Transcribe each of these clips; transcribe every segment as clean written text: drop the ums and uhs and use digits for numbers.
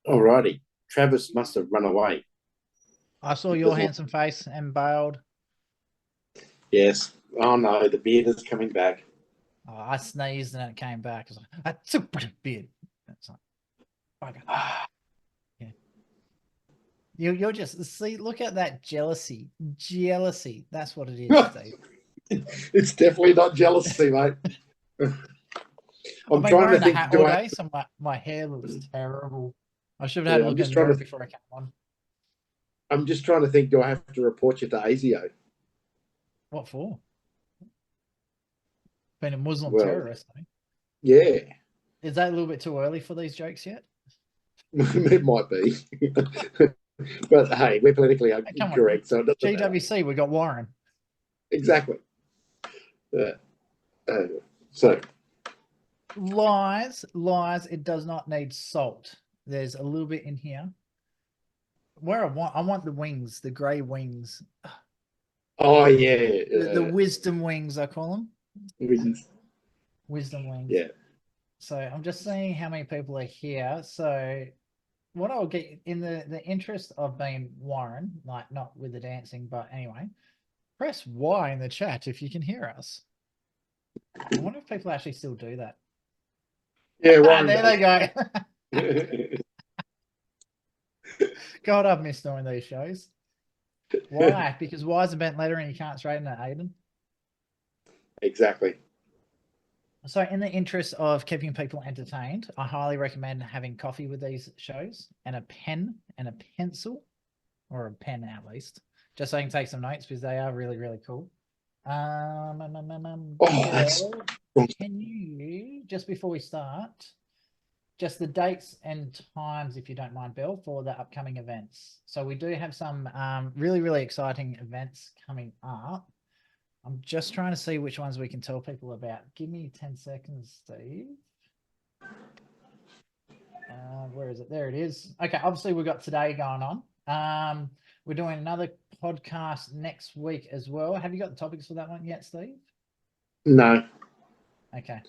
Alrighty. Travis must have run away. I saw your Because, handsome face and bailed. yes. Oh no, the beard is coming back. Oh, I sneezed and it came back. I was like, that's a beard. It's like, bugger. Yeah. You're just, see, look at that jealousy. Jealousy. That's what it is, Steve. It's definitely not jealousy, mate. I've I'm been trying to wearing the think, hat all day, so my hair looks terrible. I should have had yeah, a look in the mirror before I came on. I'm just trying to think, do I have to report you to ASIO? What for? Been a Muslim Well, terrorist, eh? yeah, Is that a little bit too early for these jokes yet? it might be. But hey, we're politically Hey, come on. incorrect, so it doesn't matter. GWC, we got Warren. Exactly. Uh, uh, so, Lies, lies. It does not need salt. There's a little bit in here. Where I want the wings, the grey wings, oh yeah, the wisdom wings, I call them. wins. Wisdom wings. Yeah. So I'm just seeing how many people are here. So what I'll get in the interest of being Warren, like not with the dancing, but anyway, press Y in the chat if you can hear us. I wonder if people actually still do that. Yeah, Warren there they go. does. God, I've missed doing these shows. Why? Because Y is a bent letter and you can't straighten it, Aiden. Exactly. So in the interest of keeping people entertained, I highly recommend having coffee with these shows and a pen and a pencil, or a pen at least, just so you can take some notes because they are really, really cool. That's can you, just before we start, just the dates and times, if you don't mind, Bill, for the upcoming events. So we do have some really, really exciting events coming up. I'm just trying to see which ones we can tell people about. Give me 10 seconds, Steve. Where is it? There it is. Okay, obviously we've got today going on. We're doing another podcast next week as well. Have you got the topics for that one yet, Steve? No. Okay.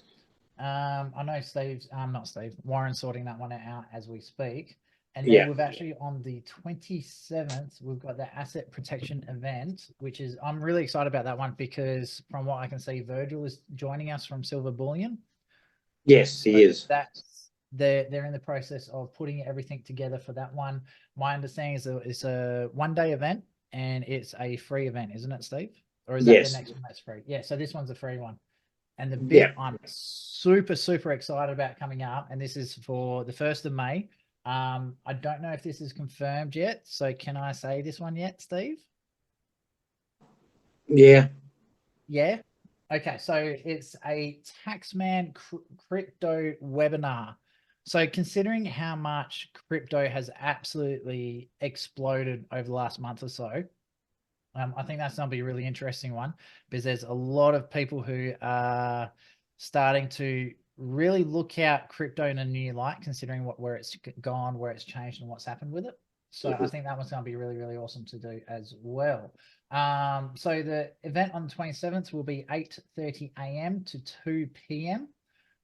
I know Steve's, not Steve, Warren's sorting that one out as we speak. And then we've actually on the 27th, we've got the asset protection event, which is, I'm really excited about that one because from what I can see, Virgil is joining us from Silver Bullion. Yes, so he is. They're in the process of putting everything together for that one. My understanding is it's a one-day event and it's a free event, isn't it, Steve? Or is that the next one that's free? Yeah, so this one's a free one. And the bit I'm super, super excited about coming up, and this is for the 1st of May. I don't know if this is confirmed yet. So can I say this one yet, Steve? Yeah. Yeah. Okay. So it's a Taxman crypto webinar. So considering how much crypto has absolutely exploded over the last month or so, I think that's going to be a really interesting one because there's a lot of people who are starting to really look at crypto in a new light, considering where it's gone, where it's changed, and what's happened with it. So I think that one's going to be really, really awesome to do as well. So the event on the 27th will be 8:30 a.m. to 2 p.m.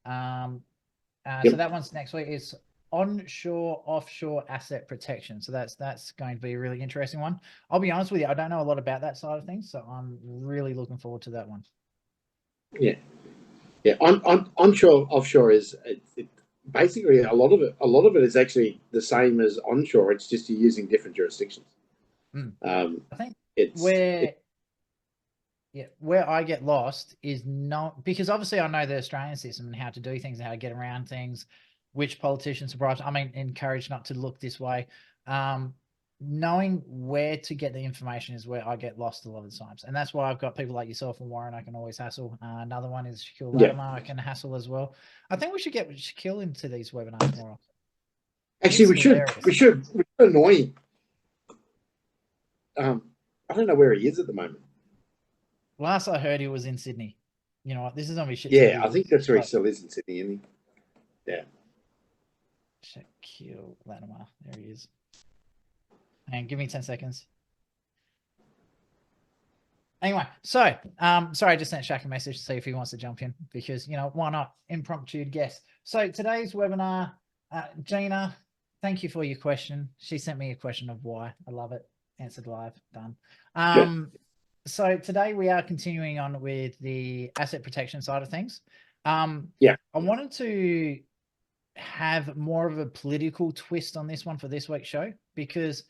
So that one's next week. Is onshore, offshore asset protection. So that's going to be a really interesting one. I'll be honest with you, I don't know a lot about that side of things, so I'm really looking forward to that one. Yeah. Onshore, offshore is basically a lot of it is actually the same as onshore. It's just you're using different jurisdictions. I think where I get lost is not because obviously I know the Australian system and how to do things and how to get around things, which politicians surprise. I mean, encouraged not to look this way. Knowing where to get the information is where I get lost a lot of the times. And that's why I've got people like yourself and Warren I can always hassle. Another one is Shaquille Latimer I can hassle as well. I think we should get Shaquille into these webinars more often. Actually, we should annoy him. I don't know where he is at the moment. Last I heard, he was in Sydney. You know what? This is on me shit. Yeah, I think that's where he still is in Sydney, isn't he? Yeah. Shaquille Latimer. There he is. And give me 10 seconds. Anyway, so sorry, I just sent Shaq a message to see if he wants to jump in because, you know, why not? Impromptu guest. So today's webinar, Gina, Thank you for your question. She sent me a question of why. I love it. Answered live. Done. Good. So today we are continuing on with the asset protection side of things. Yeah. I wanted to have more of a political twist on this one for this week's show, because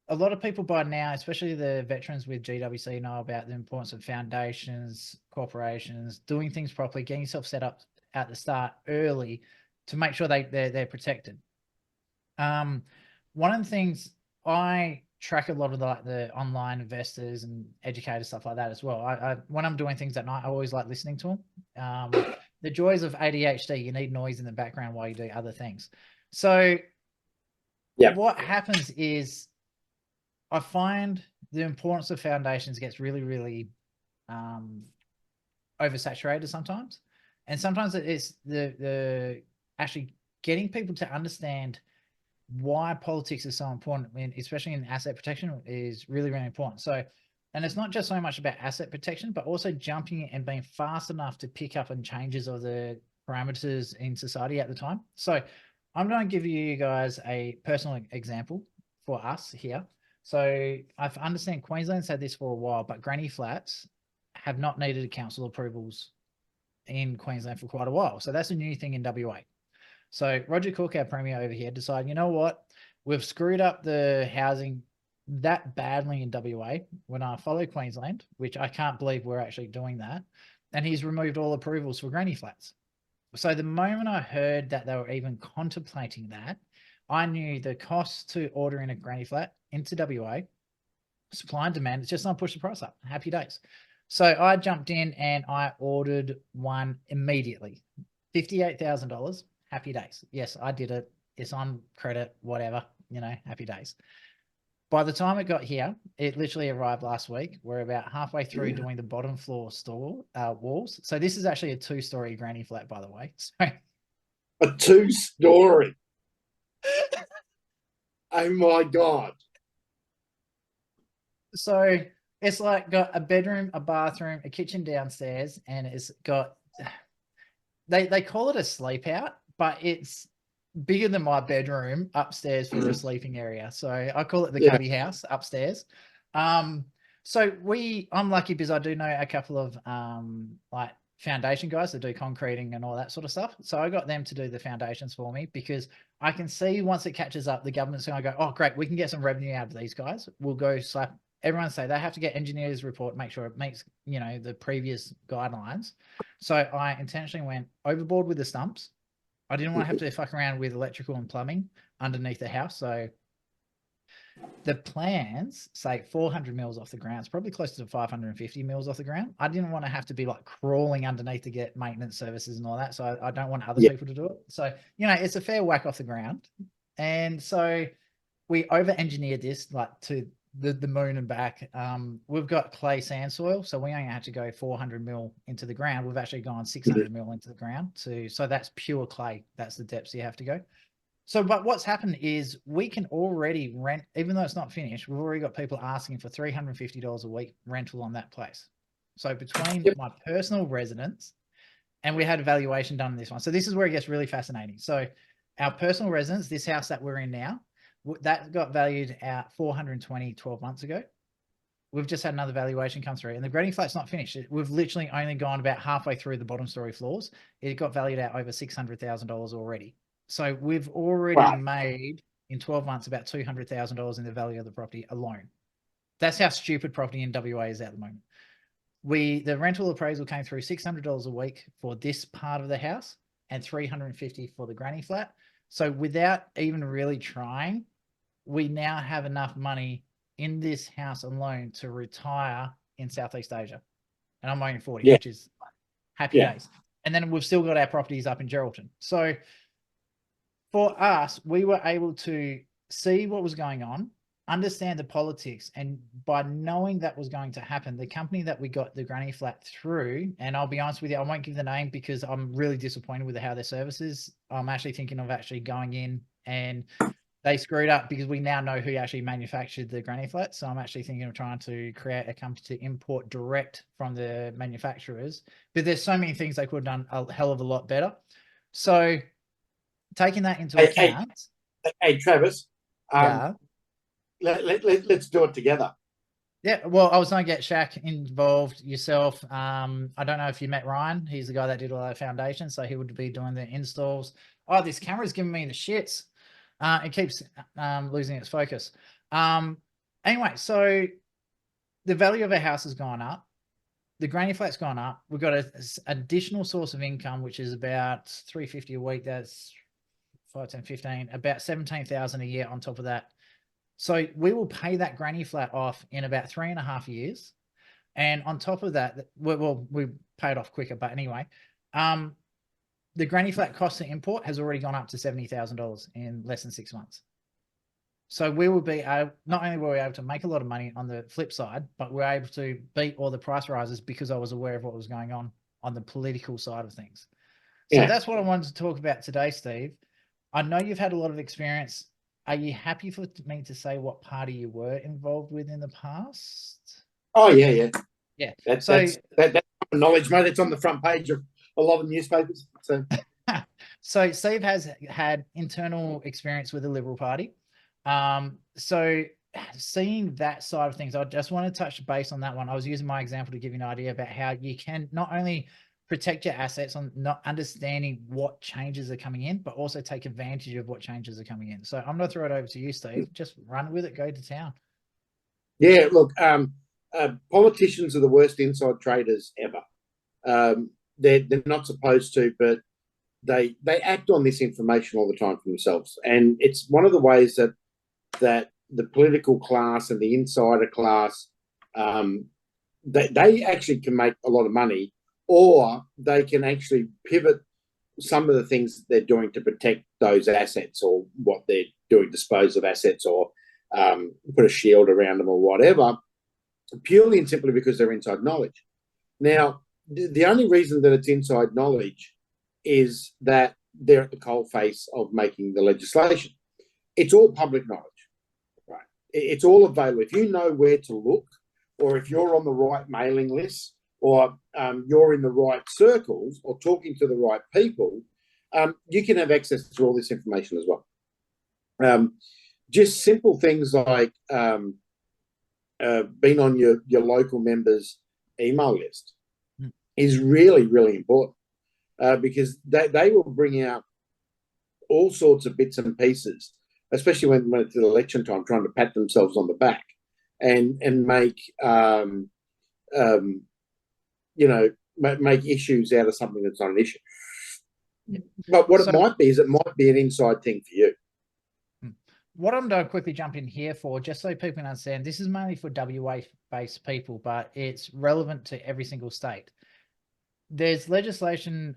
a lot of people by now, especially the veterans with GWC, know about the importance of foundations, corporations, doing things properly, getting yourself set up at the start early to make sure they're protected. One of the things, I track a lot of the online investors and educators, stuff like that as well. I when I'm doing things at night, I always like listening to them. The joys of ADHD, you need noise in the background while you do other things. So Yeah. what happens is, I find the importance of foundations gets really, really oversaturated sometimes. And sometimes it's the actually getting people to understand why politics is so important, especially in asset protection, is really, really important. So, and it's not just so much about asset protection, but also jumping and being fast enough to pick up on changes of the parameters in society at the time. So I'm going to give you guys a personal example for us here. So I understand Queensland's had this for a while, but granny flats have not needed council approvals in Queensland for quite a while. So that's a new thing in WA. So Roger Cook, our premier over here, decided, you know what, we've screwed up the housing that badly in WA when I follow Queensland, which I can't believe we're actually doing that. And he's removed all approvals for granny flats. So the moment I heard that they were even contemplating that, I knew the cost to order in a granny flat into WA, supply and demand, it's just not push the price up. Happy days. So I jumped in and I ordered one immediately. $58,000. Happy days. Yes, I did it. It's on credit, whatever, happy days. By the time it got here, it literally arrived last week. We're about halfway through doing the bottom floor walls. So this is actually a 2-story granny flat, by the way. So A 2-story. Oh my God. So it's like got a bedroom, a bathroom, a kitchen downstairs, and it's got, they call it a sleep out, but it's bigger than my bedroom upstairs for a sleeping area. So I call it the cubby house upstairs. So I'm lucky because I do know a couple of like foundation guys that do concreting and all that sort of stuff. So I got them to do the foundations for me, because I can see once it catches up, the government's going to go, oh, great, we can get some revenue out of these guys. We'll go slap, everyone say they have to get engineers report, make sure it makes, the previous guidelines. So I intentionally went overboard with the stumps. I didn't want to have to fuck around with electrical and plumbing underneath the house. So the plans say 400 mils off the ground. It's probably closer to 550 mils off the ground. I didn't want to have to be like crawling underneath to get maintenance services and all that. So I don't want other people to do it. So, it's a fair whack off the ground. And so we over-engineered this like to the moon and back. We've got clay sand soil, so we only had to go 400 mil into the ground. We've actually gone 600 mil into the ground. So that's pure clay. That's the depths you have to go. So, but what's happened is we can already rent, even though it's not finished, we've already got people asking for $350 a week rental on that place. So between my personal residence, and we had a valuation done on this one. So this is where it gets really fascinating. So our personal residence, this house that we're in now, that got valued at 420 12 months ago. We've just had another valuation come through, and the granny flat's not finished. We've literally only gone about halfway through the bottom story floors. It got valued at over $600,000 already. So we've already made in 12 months about $200,000 in the value of the property alone. That's how stupid property in WA is at the moment. The rental appraisal came through $600 a week for this part of the house and $350 for the granny flat. So without even really trying, we now have enough money in this house alone to retire in Southeast Asia. And I'm only 40, which is happy days. And then we've still got our properties up in Geraldton. So for us, we were able to see what was going on, understand the politics, and by knowing that was going to happen, the company that we got the granny flat through, and I'll be honest with you, I won't give the name because I'm really disappointed with how their service is. I'm actually thinking of actually going in, and they screwed up because we now know who actually manufactured the granny flat. So I'm actually thinking of trying to create a company to import direct from the manufacturers. But there's so many things they could have done a hell of a lot better. So taking that into account. Hey, Travis, Yeah. let's do it together. Yeah, well, I was going to get Shaq involved, yourself. I don't know if you met Ryan. He's the guy that did all that foundation, so he would be doing the installs. Oh, this camera's giving me the shits. It keeps losing its focus. Anyway, so the value of a house has gone up. The granny flat's gone up. We've got an additional source of income, which is about $350 a week. That's 5, 10, 15, about 17,000 a year on top of that. So we will pay that granny flat off in about 3.5 years. And on top of that, well, we pay it off quicker, but anyway, the granny flat cost to import has already gone up to $70,000 in less than 6 months. So we will be not only were we able to make a lot of money on the flip side, but we're able to beat all the price rises because I was aware of what was going on the political side of things. So that's what I wanted to talk about today, Steve. I know you've had a lot of experience. Are you happy for me to say what party you were involved with in the past? Oh, yeah. That's knowledge, mate. It's on the front page of a lot of newspapers. So Steve has had internal experience with the Liberal Party. So seeing that side of things, I just want to touch base on that one. I was using my example to give you an idea about how you can not only protect your assets on not understanding what changes are coming in, but also take advantage of what changes are coming in. So I'm going to throw it over to you, Steve. Just run with it, go to town. Yeah, look, politicians are the worst inside traders ever. They're not supposed to, but they act on this information all the time for themselves. And it's one of the ways that the political class and the insider class, they actually can make a lot of money, or they can actually pivot some of the things they're doing to protect those assets, or what they're doing, dispose of assets, or put a shield around them or whatever, purely and simply because they're inside knowledge. Now, the only reason that it's inside knowledge is that they're at the coalface of making the legislation. It's all public knowledge, right? It's all available. If you know where to look, or if you're on the right mailing list, or you're in the right circles, or talking to the right people, you can have access to all this information as well. Just simple things like being on your local members' email list is really, really important, because they will bring out all sorts of bits and pieces, especially when it's election time, trying to pat themselves on the back and make make issues out of something that's not an issue. But what it might be is it might be an inside thing for you. What I'm going to quickly jump in here for, just so people can understand, this is mainly for WA-based people, but it's relevant to every single state. There's legislation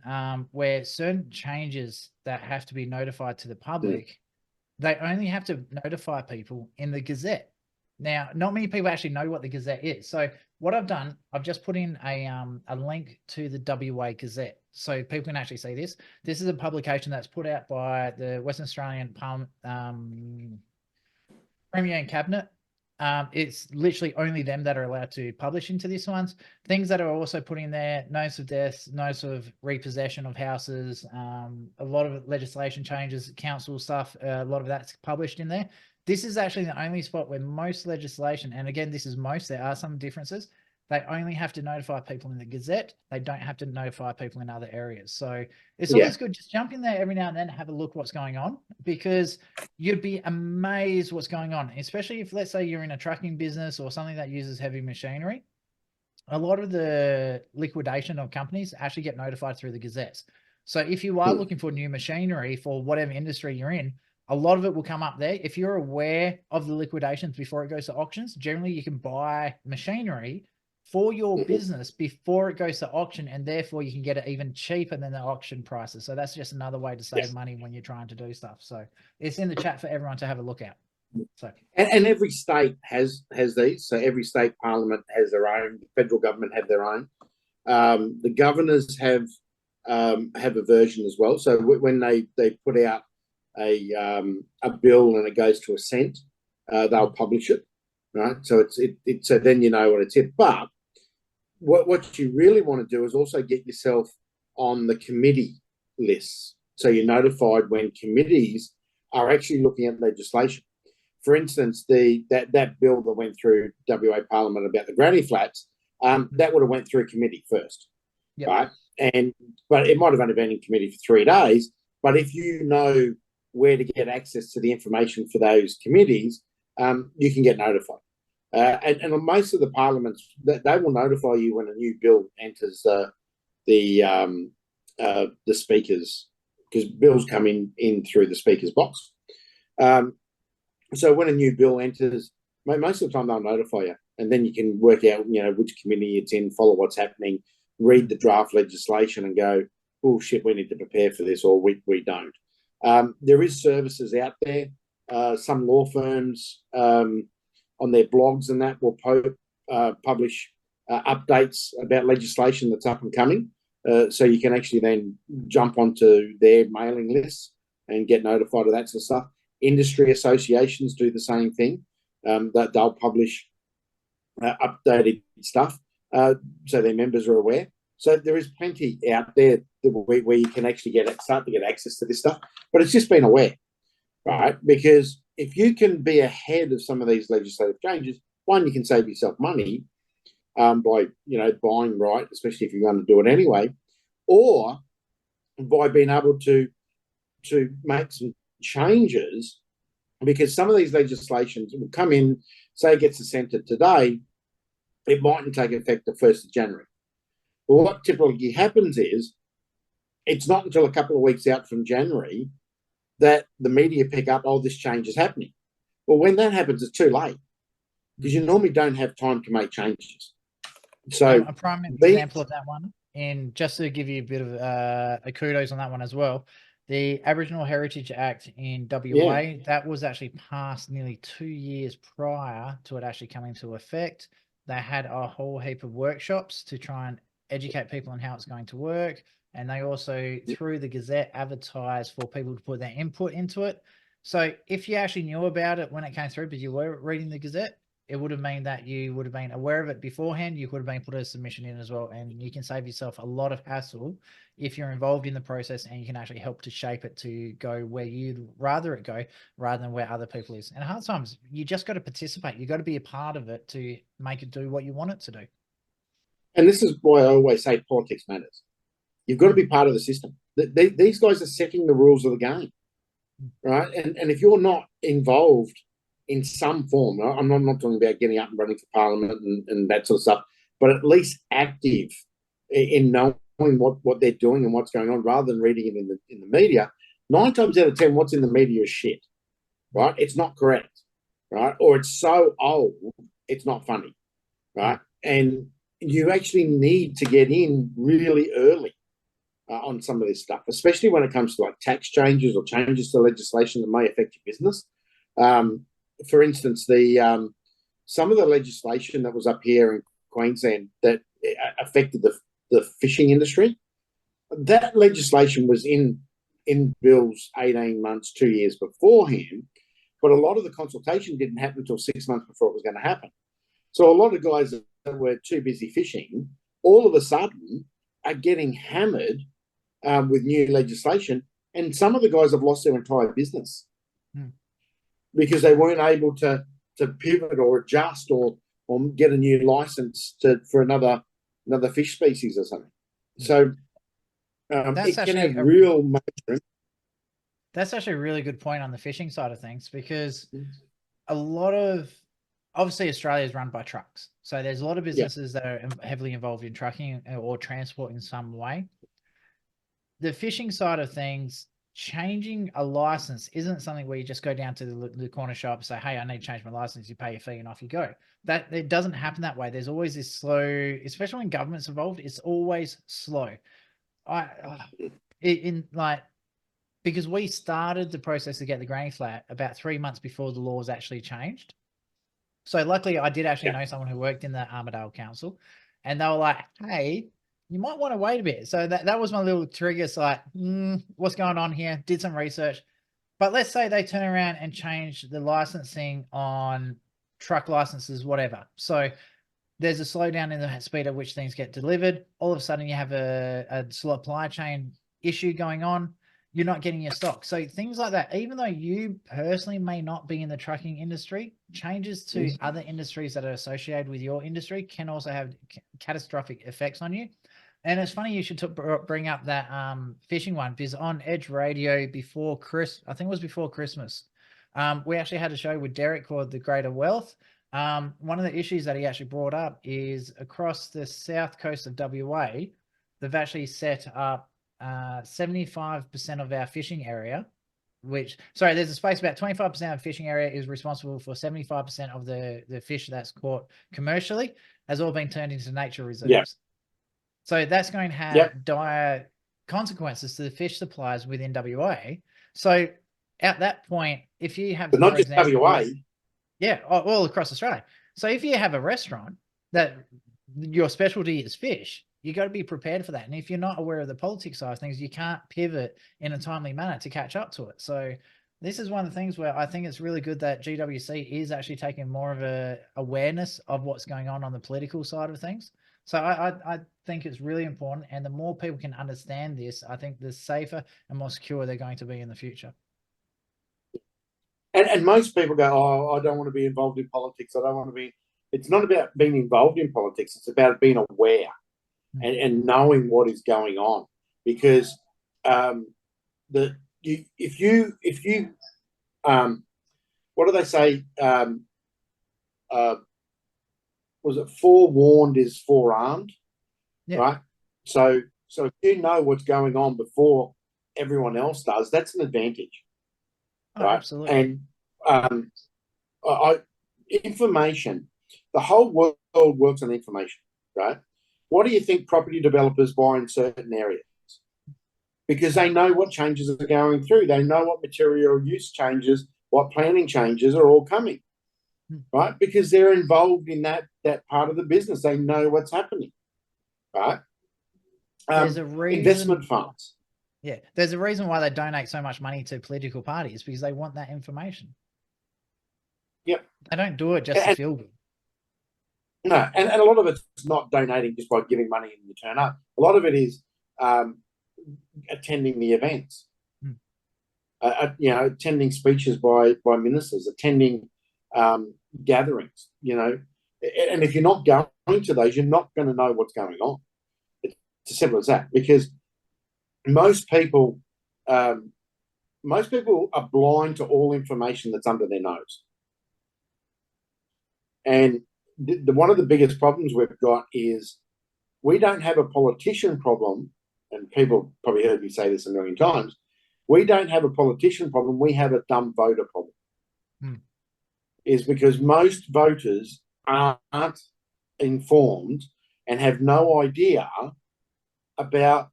where certain changes that have to be notified to the public, they only have to notify people in the Gazette. Now, not many people actually know what the Gazette is. So what I've done, I've just put in a link to the WA Gazette so people can actually see this. This is a publication that's put out by the Western Australian Premier and Cabinet. It's literally only them that are allowed to publish into this ones. Things that are also put in there: notice of deaths, notice of repossession of houses, a lot of legislation changes, council stuff, a lot of that's published in there. This is actually the only spot where most legislation, and again, this is most, there are some differences, they only have to notify people in the Gazette. They don't have to notify people in other areas. So it's always good. Just jump in there every now and then and have a look what's going on, because you'd be amazed what's going on, especially if, let's say, you're in a trucking business or something that uses heavy machinery. A lot of the liquidation of companies actually get notified through the Gazettes. So if you are looking for new machinery for whatever industry you're in, a lot of it will come up there. If you're aware of the liquidations before it goes to auctions, generally you can buy machinery for your business before it goes to auction, and therefore you can get it even cheaper than the auction prices. So that's just another way to save money when you're trying to do stuff. So it's in the chat for everyone to have a look at. So and every state has these. So every state parliament has their own. The federal government have their own. The governors have a version as well. So when they put out a bill and it goes to Assent, they'll publish it, right? So so then you know what it's in. But what you really want to do is also get yourself on the committee lists, so you're notified when committees are actually looking at legislation. For instance, that bill that went through WA Parliament about the granny flats, that would have went through committee first, right? But it might have only been in committee for 3 days. But if you know where to get access to the information for those committees, you can get notified. And most of the parliaments, they will notify you when a new bill enters the speakers, because bills come in through the speaker's box. So when a new bill enters, most of the time they'll notify you, and then you can work out, which committee it's in, follow what's happening, read the draft legislation, and go, "Oh shit, we need to prepare for this," or we don't. There is services out there. Some law firms on their blogs and that will publish updates about legislation that's up and coming. So you can actually then jump onto their mailing lists and get notified of that sort of stuff. Industry associations do the same thing. That they'll publish updated stuff so their members are aware. So there is plenty out there where you can actually start to get access to this stuff. But it's just being aware, right? Because if you can be ahead of some of these legislative changes, one, you can save yourself money by buying right, especially if you're going to do it anyway, or by being able to make some changes, because some of these legislations will come in, say it gets assented today, it mightn't take effect the 1st of January. But what typically happens is it's not until a couple of weeks out from January that the media pick up, oh, this change is happening. Well, when that happens, it's too late, because you normally don't have time to make changes. So a prime example of that one, and just to give you a bit of a kudos on that one as well, the Aboriginal Heritage Act in WA, that was actually passed nearly 2 years prior to it actually coming into effect. They had a whole heap of workshops to try and educate people on how it's going to work. And they also, through the Gazette, advertised for people to put their input into it. So if you actually knew about it when it came through, but you were reading the Gazette, it would have meant that you would have been aware of it beforehand. You could have been put a submission in as well. And you can save yourself a lot of hassle if you're involved in the process, and you can actually help to shape it to go where you'd rather it go, rather than where other people is. And hard times, you just got to participate. You got to be a part of it to make it do what you want it to do. And this is why I always say politics matters. You've got to be part of the system. These guys are setting the rules of the game, right? And if you're not involved in some form, I'm not talking about getting up and running for Parliament and that sort of stuff, but at least active in knowing what they're doing and what's going on, rather than reading it in the media. 9 times out of 10, what's in the media is shit, right? It's not correct, right? Or it's so old, it's not funny, right? And you actually need to get in really early on some of this stuff, especially when it comes to like tax changes or changes to legislation that may affect your business. For instance, some of the legislation that was up here in Queensland that affected the fishing industry, that legislation was in bills 18 months, 2 years beforehand, but a lot of the consultation didn't happen until 6 months before it was going to happen. So a lot of guys that were too busy fishing, all of a sudden, are getting hammered with new legislation, and some of the guys have lost their entire business because they weren't able to pivot or adjust or get a new license for another fish species or something. So it can have real major. That's actually a really good point on the fishing side of things, because a lot of, obviously Australia is run by trucks. So there's a lot of businesses that are heavily involved in trucking or transport in some way. The fishing side of things, changing a license isn't something where you just go down to the corner shop and say, hey, I need to change my license. You pay your fee and off you go. That it doesn't happen that way. There's always this slow, especially when government's involved, it's always slow. Because we started the process to get the granny flat about 3 months before the laws actually changed. So luckily I did actually know someone who worked in the Armidale Council, and they were like, hey, you might want to wait a bit. So that was my little trigger. It's like, what's going on here? Did some research. But let's say they turn around and change the licensing on truck licenses, whatever. So there's a slowdown in the speed at which things get delivered. All of a sudden you have a supply chain issue going on. you're not getting your stock. So things like that, even though you personally may not be in the trucking industry, changes to other industries that are associated with your industry can also have catastrophic effects on you. And it's funny you should bring up that fishing one, because on Edge Radio before I think it was before Christmas, we actually had a show with Derek called The Greater Wealth. One of the issues that he actually brought up is across the south coast of WA, they've actually set up 75% of our fishing area, there's a space about 25% of fishing area is responsible for 75% of the fish that's caught commercially, has all been turned into nature reserves. Yeah. So that's going to have dire consequences to the fish supplies within WA. So at that point, if you have, but not just WA, all across Australia. So if you have a restaurant that your specialty is fish, you got to be prepared for that. And if you're not aware of the politics side of things, you can't pivot in a timely manner to catch up to it. So this is one of the things where I think it's really good that GWC is actually taking more of a awareness of what's going on the political side of things. So I think it's really important. And the more people can understand this, I think the safer and more secure they're going to be in the future. And most people go, oh, I don't want to be involved in politics. I don't want to be. It's not about being involved in politics. It's about being aware and knowing what is going on. Because if you what do they say? Was it forewarned is forearmed? Yeah. Right. So if you know what's going on before everyone else does, that's an advantage. Oh, right. Absolutely. And information, the whole world works on information, right? What do you think property developers buy in certain areas? Because they know what changes are going through. They know what material use changes, what planning changes are all coming, right? Because they're involved in that part of the business. They know what's happening, right? There's a reason, investment funds. Yeah, there's a reason why they donate so much money to political parties, because they want that information. Yep. They don't do it just to feel good. No, and a lot of it's not donating just by giving money and you turn up. A lot of it is attending the events, attending speeches by ministers, attending gatherings, and if you're not going to those, you're not going to know what's going on. It's as simple as that, because most people are blind to all information that's under their nose. And one of the biggest problems we've got is we don't have a politician problem, and people probably heard me say this a million times. We don't have a politician problem. We have a dumb voter problem. Is because most voters aren't informed and have no idea about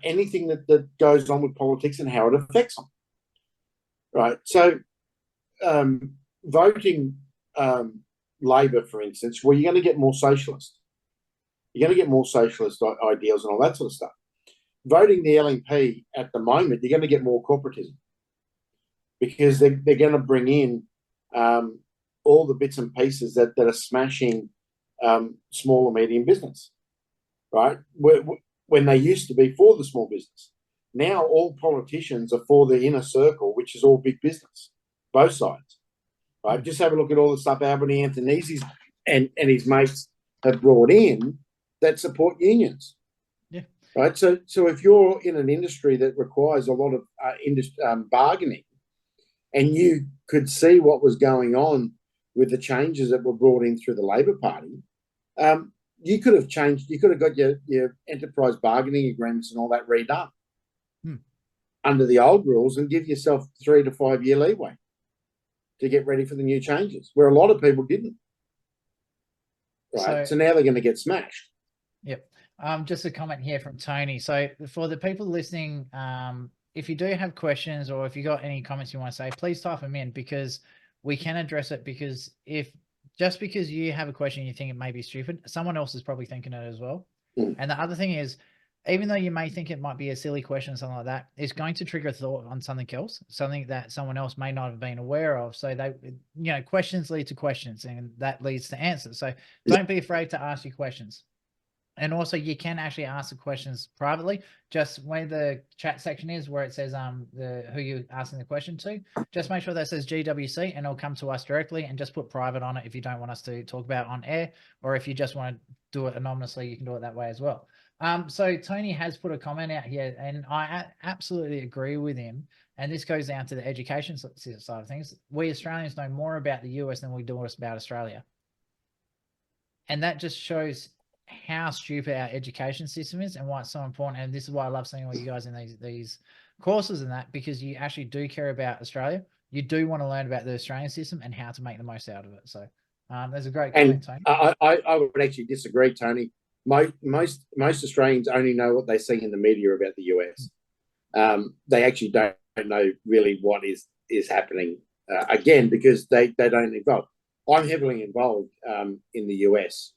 anything that goes on with politics and how it affects them. Right. So voting Labor, for instance, well, you're going to get more socialist. You're going to get more socialist ideals and all that sort of stuff. Voting the LNP at the moment, you're going to get more corporatism, because they're going to bring in all the bits and pieces that are smashing small and medium business, right? When they used to be for the small business. Now all politicians are for the inner circle, which is all big business, both sides. Right? Just have a look at all the stuff Albany Antonese and his mates have brought in that support unions. Yeah. Right. So if you're in an industry that requires a lot of bargaining, and you could see what was going on with the changes that were brought in through the Labor Party, you could have changed. You could have got your enterprise bargaining agreements and all that redone under the old rules, and give yourself 3 to 5 year leeway to get ready for the new changes, where a lot of people didn't. Right. So now they're going to get smashed. Yep. Just a comment here from Tony. So for the people listening, if you do have questions, or if you got any comments you want to say, please type them in, because we can address it. Because just because you have a question, you think it may be stupid, someone else is probably thinking it as well. And the other thing is, even though you may think it might be a silly question or something like that, it's going to trigger a thought on something else, something that someone else may not have been aware of. So questions lead to questions, and that leads to answers. So don't be afraid to ask your questions. And also you can actually ask the questions privately, just where the chat section is, where it says who you're asking the question to, just make sure that says GWC and it'll come to us directly, and just put private on it if you don't want us to talk about it on air, or if you just want to do it anonymously, you can do it that way as well. So Tony has put a comment out here, and I absolutely agree with him. And this goes down to the education side of things. We Australians know more about the US than we do about Australia. And that just shows how stupid our education system is and why it's so important. And this is why I love seeing all you guys in these courses and that, because you actually do care about Australia. You do want to learn about the Australian system and how to make the most out of it. So there's a great comment, Tony. I would actually disagree, Tony. Most Australians only know what they see in the media about the US. They actually don't know really what is happening, again, because they don't involve. I'm heavily involved in the US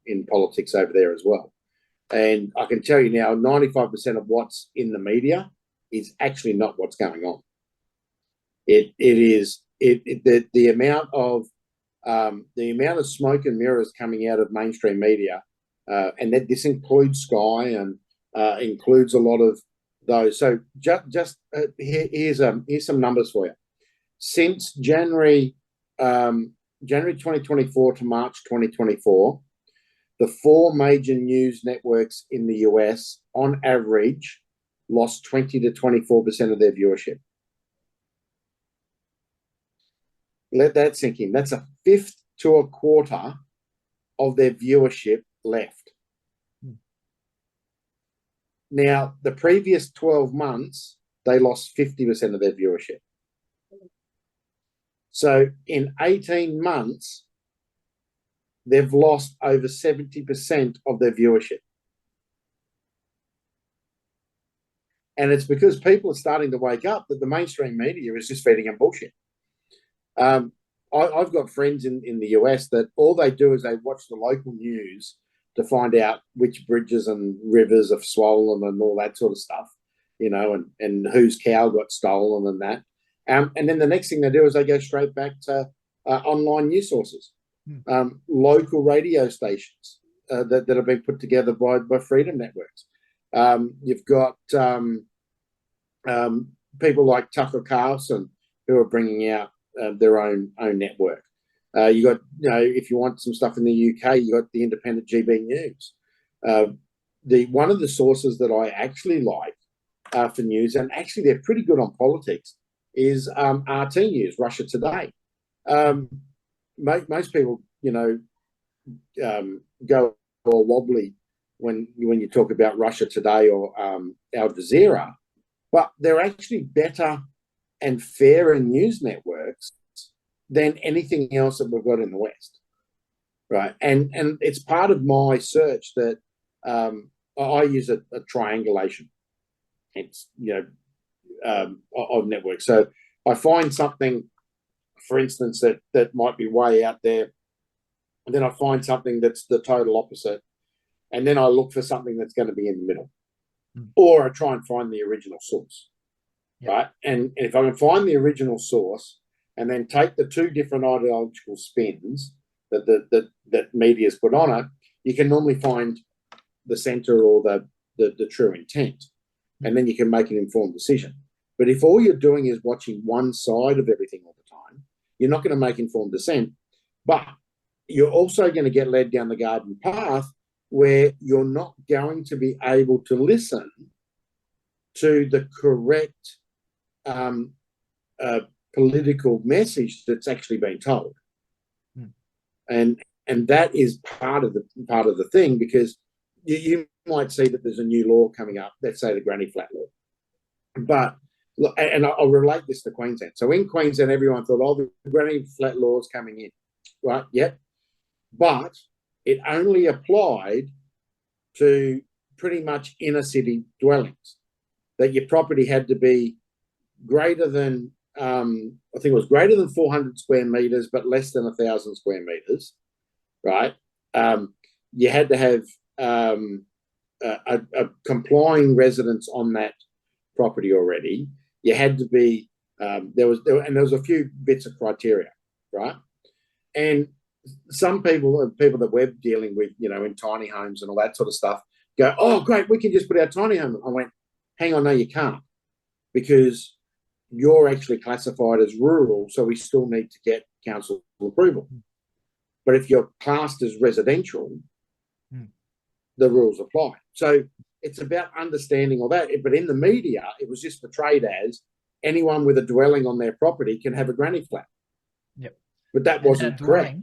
in politics over there as well. And I can tell you now, 95% of what's in the media is actually not what's going on. The amount of smoke and mirrors coming out of mainstream media, and that this includes Sky and includes a lot of those. So here's some numbers for you. Since January 2024 to March 2024, the four major news networks in the US, on average, lost 20 to 24% of their viewership. Let that sink in. That's a fifth to a quarter of their viewership left. Now, the previous 12 months, they lost 50% of their viewership. So in 18 months, they've lost over 70% of their viewership. And it's because people are starting to wake up that the mainstream media is just feeding them bullshit. I've got friends in the US that all they do is they watch the local news to find out which bridges and rivers are swollen and all that sort of stuff, and whose cow got stolen and that. And then the next thing they do is they go straight back to online news sources, local radio stations that have been put together by Freedom Networks. You've got people like Tucker Carlson who are bringing out their own network. You got, if you want some stuff in the UK, you got the independent GB News. One of the sources that I actually like for news, and actually they're pretty good on politics, is RT News, Russia Today. Most people, go all wobbly when you talk about Russia Today or Al Jazeera, but they're actually better and fairer news networks than anything else that we've got in the West, right? And it's part of my search that I use a triangulation. It's of networks. So I find something, for instance, that might be way out there, and then I find something that's the total opposite, and then I look for something that's going to be in the middle, or I try and find the original source, right? And if I can find the original source and then take the two different ideological spins that media's put on it, you can normally find the center or the true intent, and then you can make an informed decision. But if all you're doing is watching one side of everything all the time, you're not going to make informed dissent, but you're also going to get led down the garden path where you're not going to be able to listen to the correct political message that's actually being told. And that is part of the thing, because you might see that there's a new law coming up, let's say the granny flat law. But and I'll relate this to Queensland. So in Queensland, everyone thought, the granny flat law is coming in, right? Yep. But it only applied to pretty much inner city dwellings, that your property had to be greater than, I think it was greater than 400 square meters, but less than 1,000 square meters, right? You had to have a complying residence on that property already. You had to be, there was a few bits of criteria, right? And some people that we're dealing with, in tiny homes and all that sort of stuff, go, oh, great, we can just put our tiny home. I went, hang on, no, you can't, because you're actually classified as rural, so we still need to get council approval. But if you're classed as residential, the rules apply. So it's about understanding all that. But in the media, it was just portrayed as anyone with a dwelling on their property can have a granny flat. Yep. But that wasn't correct.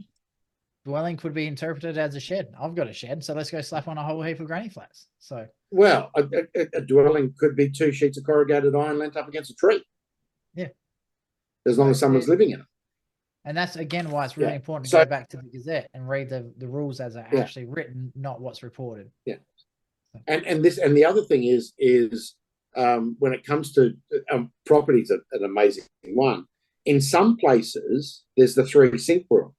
Dwelling could be interpreted as a shed. I've got a shed, so let's go slap on a whole heap of granny flats. So, well, a dwelling could be 2 sheets of corrugated iron lent up against a tree. Yeah. As long as someone's living in it. And that's, again, why it's really important to go back to the Gazette and read the rules as they're actually written, not what's reported. Yeah. And the other thing is when it comes to properties, an amazing one. In some places, there's the 3 sink rule,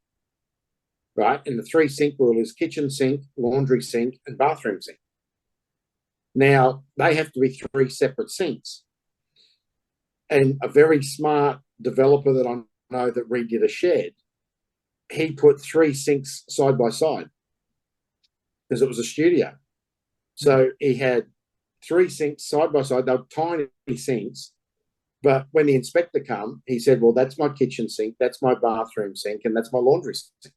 right? And the 3 sink rule is kitchen sink, laundry sink, and bathroom sink. Now, they have to be 3 separate sinks. And a very smart developer that I know that redid a shed, he put 3 sinks side by side because it was a studio. So he had 3 sinks side by side. They were tiny sinks. But when the inspector came, he said, well, that's my kitchen sink, that's my bathroom sink, and that's my laundry sink.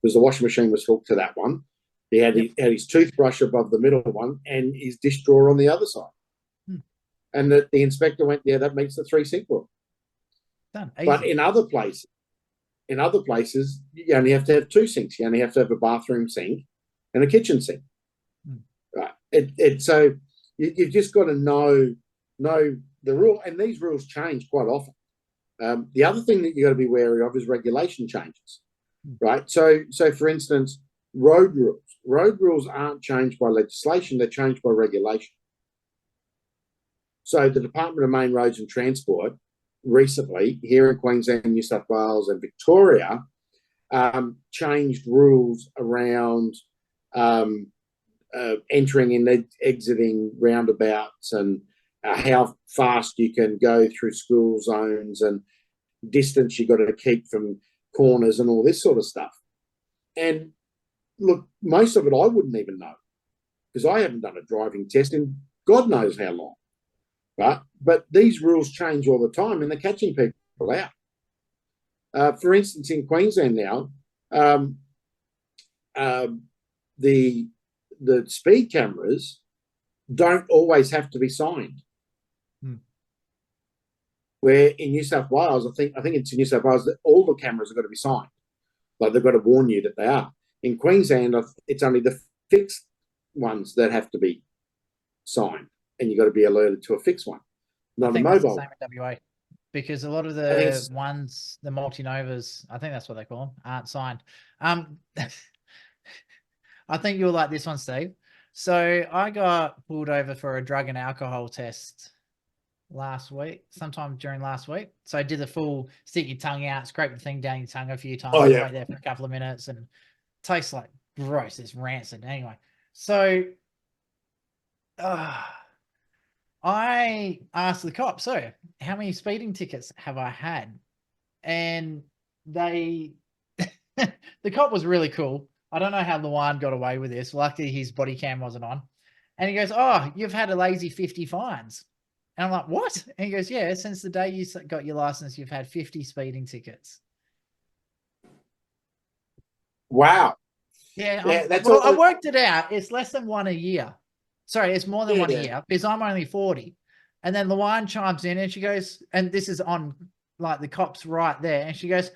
Because the washing machine was hooked to that one. He had, his toothbrush above the middle one and his dish drawer on the other side. And the inspector went, yeah, that meets the 3 sink rule. Done. But in other places, you only have to have 2 sinks. You only have to have a bathroom sink and a kitchen sink. Right. So you've just got to know the rule, and these rules change quite often. The other thing that you've got to be wary of is regulation changes, right? So for instance, road rules aren't changed by legislation, they're changed by regulation. So the Department of Main Roads and Transport recently, here in Queensland, New South Wales and Victoria, changed rules around entering and exiting roundabouts and how fast you can go through school zones and distance you got to keep from corners and all this sort of stuff. And look, most of it I wouldn't even know because I haven't done a driving test in God knows how long. Right? But these rules change all the time and they're catching people out. For instance, in Queensland now, the speed cameras don't always have to be signed. Where in New South Wales, I think it's in New South Wales that all the cameras have got to be signed. Like they've got to warn you that they are. In Queensland, it's only the fixed ones that have to be signed, and you've got to be alerted to a fixed one, not a mobile. That's the same in WA, because a lot of the ones, the multinovas, I think that's what they call them, aren't signed. I think you'll like this one, Steve. So I got pulled over for a drug and alcohol test sometime during last week. So I did the full stick your tongue out, scrape the thing down your tongue a few times, wait there for a couple of minutes, and tastes like gross. It's rancid. Anyway, so I asked the cop, so how many speeding tickets have I had? And the cop was really cool. I don't know how Luan got away with this. Luckily, his body cam wasn't on. And he goes, oh, you've had a lazy 50 fines. And I'm like, what? And he goes, yeah, since the day you got your license, you've had 50 speeding tickets. Wow. Yeah, I worked it out. It's less than 1 a year. Sorry, it's more than 1 a year because I'm only 40. And then Luan chimes in and she goes, and this is on like the cops right there. And she goes,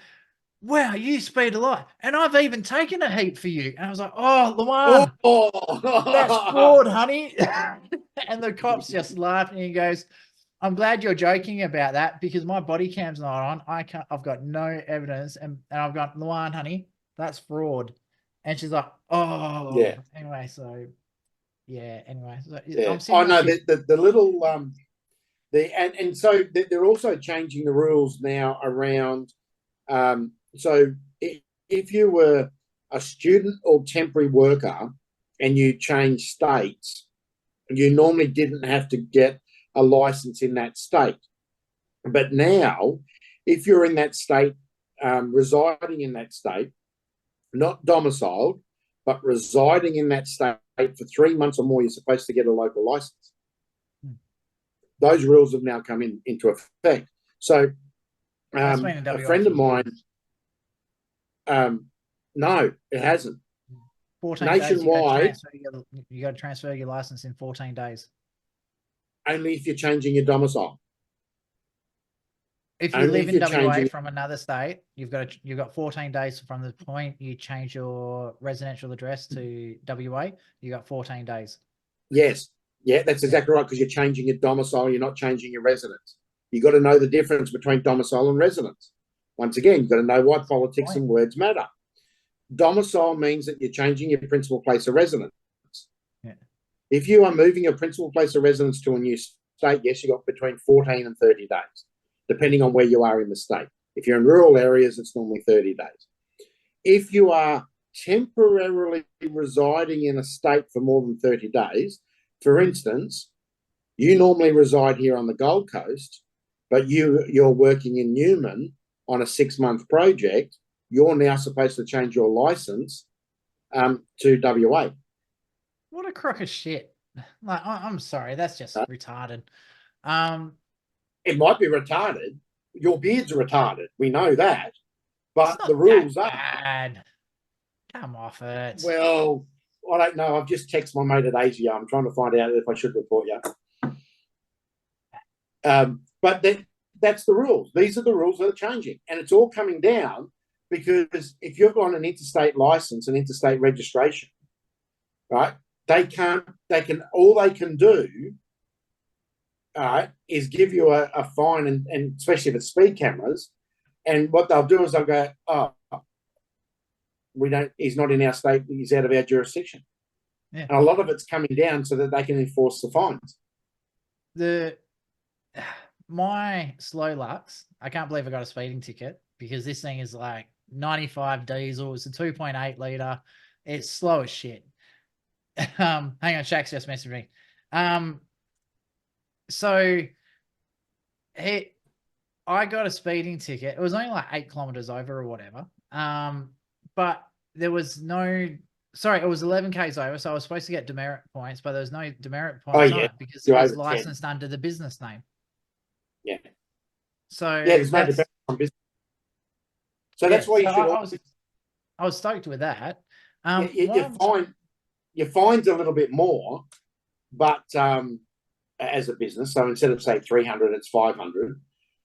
wow, you speed a lot. And I've even taken a heap for you. And I was like, oh, Luan, that's fraud, honey. And the cop's just laughed and he goes, I'm glad you're joking about that because my body cam's not on. I've got no evidence. And I've got, Luan, honey, that's fraud. And she's like, oh, yeah. Anyway, so yeah. Anyway, so yeah. I know that the little and so they're also changing the rules now around. So if you were a student or temporary worker and you changed states, you normally didn't have to get a license in that state. But now, if you're in that state, residing in that state, not domiciled, but residing in that state for 3 months or more, you're supposed to get a local license. Those rules have now come into effect. So a friend of mine, no, it hasn't. 14 nationwide, days, you got to transfer your license in 14 days. Only if you're changing your domicile. If you live in WA from another state, you've got 14 days from the point you change your residential address to WA. You got 14 days. Yes, yeah, that's exactly right, because you're changing your domicile. You're not changing your residence. You got to know the difference between domicile and residence. Once again, you've got to know why politics and words matter. Domicile means that you're changing your principal place of residence. Yeah. If you are moving your principal place of residence to a new state, yes, you've got between 14 and 30 days, depending on where you are in the state. If you're in rural areas, it's normally 30 days. If you are temporarily residing in a state for more than 30 days, for instance, you normally reside here on the Gold Coast, but you're working in Newman on a 6-month project, you're now supposed to change your license to WA. What a crock of shit. Like, I'm sorry, that's just retarded. It might be retarded. Your beard's retarded. We know that. But the rules are bad. Come off it. Well, I don't know. I've just texted my mate at Asia. I'm trying to find out if I should report you. But that's the rules. These are the rules that are changing. And it's all coming down because if you've got an interstate license and interstate registration, right, all they can do is give you a fine, and especially if it's speed cameras. And what they'll do is they'll go, oh, he's not in our state, he's out of our jurisdiction. Yeah. And a lot of it's coming down so that they can enforce the fines. My slow lucks, I can't believe I got a speeding ticket because this thing is like 95 diesel. It's a 2.8 litre. It's slow as shit. Hang on, Shaq's just messaged me. So I got a speeding ticket. It was only like 8 kilometers over or whatever. But there was it was 11 Ks over. So I was supposed to get demerit points, but there was no demerit points on it because it was licensed under the business name. Yeah. So there's no demerit on business. So that's why you should. I was stoked with that. Your fine's a little bit more, but as a business, so instead of say 300, it's 500.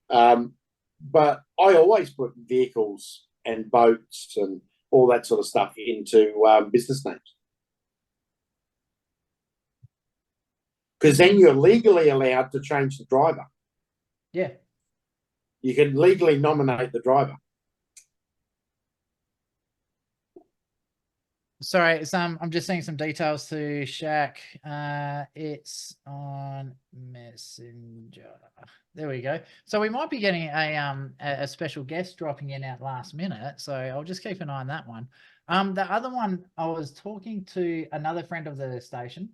But I always put vehicles and boats and all that sort of stuff into business names, because then you're legally allowed to change the driver. Yeah, you can legally nominate the driver. Sorry, I'm just seeing some details to Shaq. It's on Messenger. There we go. So we might be getting a special guest dropping in at last minute. So I'll just keep an eye on that one. The other one, I was talking to another friend of the station,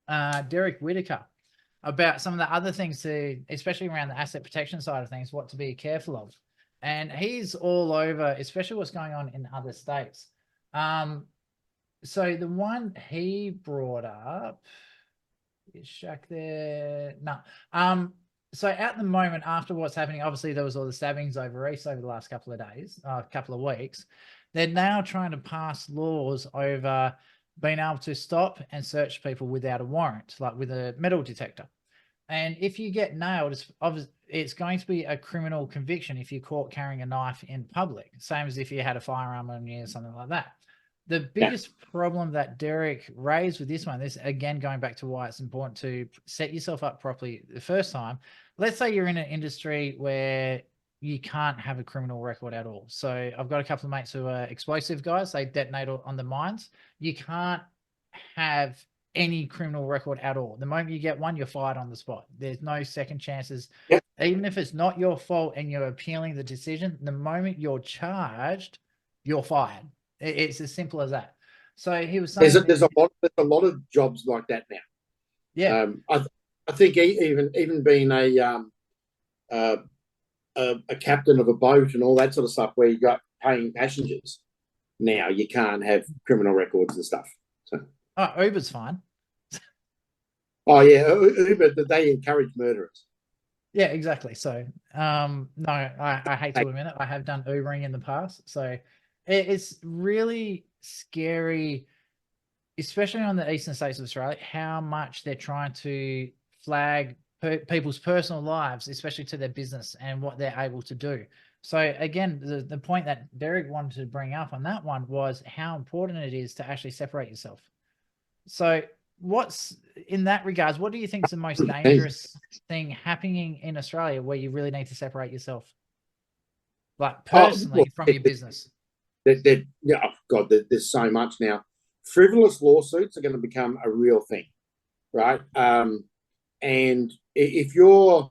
Derek Whitaker, about some of the other things especially around the asset protection side of things, what to be careful of. And he's all over, especially what's going on in other states. So the one he brought up, is Shaq there? No. So at the moment, after what's happening, obviously there was all the stabbings over East over the last couple of days, couple of weeks. They're now trying to pass laws over being able to stop and search people without a warrant, like with a metal detector. And if you get nailed, it's going to be a criminal conviction if you're caught carrying a knife in public, same as if you had a firearm on you or something like that. The biggest problem that Derek raised with this one, this again going back to why it's important to set yourself up properly the first time. Let's say you're in an industry where you can't have a criminal record at all. So I've got a couple of mates who are explosive guys. They detonate on the mines. You can't have any criminal record at all. The moment you get one, you're fired on the spot. There's no second chances. Yep. Even if it's not your fault and you're appealing the decision, the moment you're charged, you're fired. It's as simple as that. So he was saying there's a lot of jobs like that now. Yeah, I think even being a captain of a boat and all that sort of stuff, where you got paying passengers, now you can't have criminal records and stuff. So, Uber's fine. oh yeah, Uber, they encourage murderers. Yeah, exactly. So, no, I hate to admit it. I have done Ubering in the past. So it's really scary, especially on the eastern states of Australia, how much they're trying to flag people's personal lives, especially to their business and what they're able to do. So again, the point that Derek wanted to bring up on that one was how important it is to actually separate yourself. So what's in that regards, what do you think is the most dangerous thing happening in Australia where you really need to separate yourself? Like personally from your business? Yeah, oh God, there's so much now. Frivolous lawsuits are going to become a real thing, right? And if you're,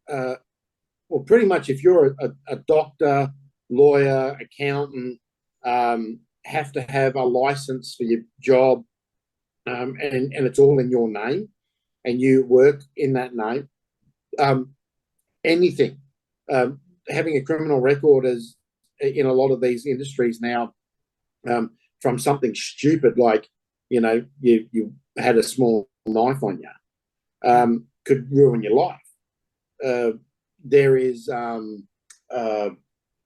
well, pretty much if you're a doctor, lawyer, accountant, have to have a license for your job, and it's all in your name, and you work in that name, anything, having a criminal record is in a lot of these industries now, from something stupid like, you know, you had a small knife on you, could ruin your life. There is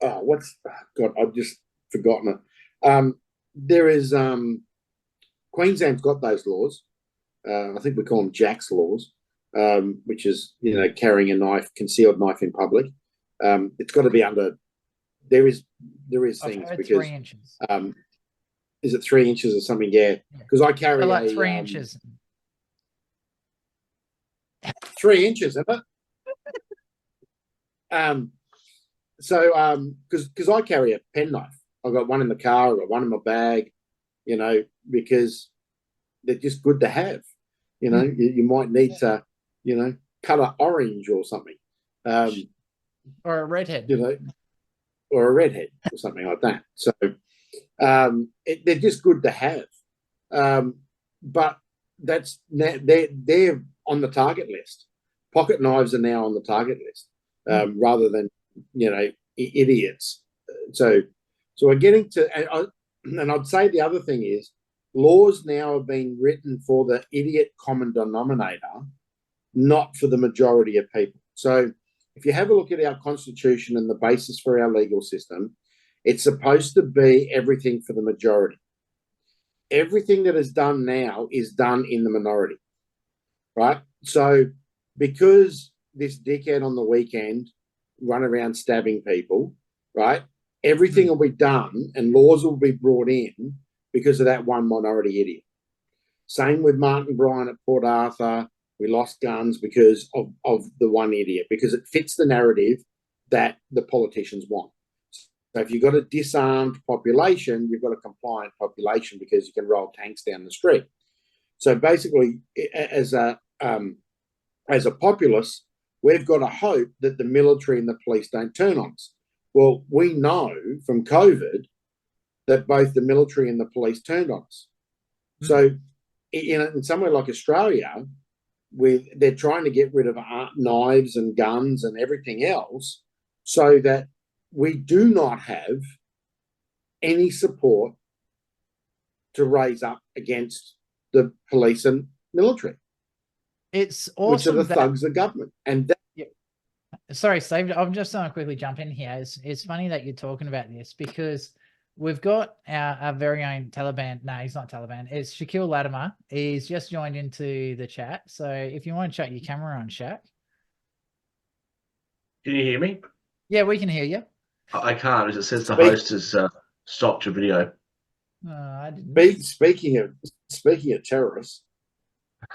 what's God, I've just forgotten it. There is Queensland's got those laws. I think we call them Jack's laws, which is, you know, carrying a knife, concealed knife in public. It's got to be under. There is things because 3 inches. Is it 3 inches or something? Yeah, because I carry like 3 inches. 3 inches, isn't it? Because I carry a penknife. I've got one in the car. I've got one in my bag. You know, because they're just good to have. You know, you might need to, you know, cut an orange or something, or a redhead. You know, or a redhead or something like that. So they're just good to have. But that's they're on the target list. Pocket knives are now on the target list, rather than, you know, idiots. So we're getting to, and I'd say the other thing is laws now are being written for the idiot common denominator, not for the majority of people. So if you have a look at our constitution and the basis for our legal system, it's supposed to be everything for the majority. Everything that is done now is done in the minority, right? So because this dickhead on the weekend run around stabbing people, right? Everything will be done and laws will be brought in because of that one minority idiot. Same with Martin Bryan at Port Arthur. We lost guns because of the one idiot, because it fits the narrative that the politicians want. So if you've got a disarmed population, you've got a compliant population because you can roll tanks down the street. So basically, as a populace, we've got to hope that the military and the police don't turn on us. Well, we know from COVID that both the military and the police turned on us. So in somewhere like Australia, they're trying to get rid of knives and guns and everything else so that we do not have any support to raise up against the police and military. It's awesome. Which are the thugs of government. And that, sorry, Steve, I'm just going to quickly jump in here. It's funny that you're talking about this because we've got our very own Taliban. No, he's not Taliban. It's Shaquille Latimer. He's just joined into the chat. So if you want to shut your camera on, Shaq. Can you hear me? Yeah, we can hear you. I can't, as it says the host has stopped your video. I didn't. Speaking of terrorists,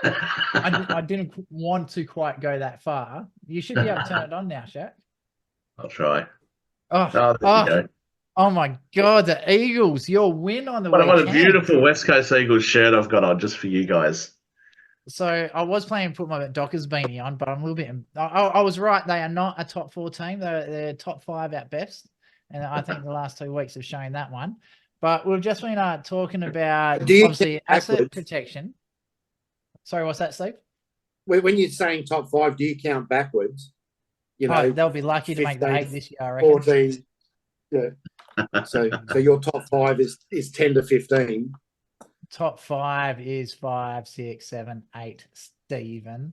I didn't want to quite go that far. You should be able to turn it on now, Shaq. I'll try. There you go. Oh my God, the Eagles! Your win on the weekend. What a beautiful West Coast Eagles shirt I've got on just for you guys. So I was planning to put my Dockers beanie on, but I'm a little bit. I was right. They are not a top 4 team. They're top 5 at best, and I think the last 2 weeks have shown that one. But we've just been talking about obviously asset protection. Sorry, what's that, Steve? When you're saying top 5, do you count backwards? You know, they'll be lucky 15, to make the 8 this year, I reckon. 14. Yeah. So your top five is 10 to 15. Top five is 5, 6, 7, 8. Stephen.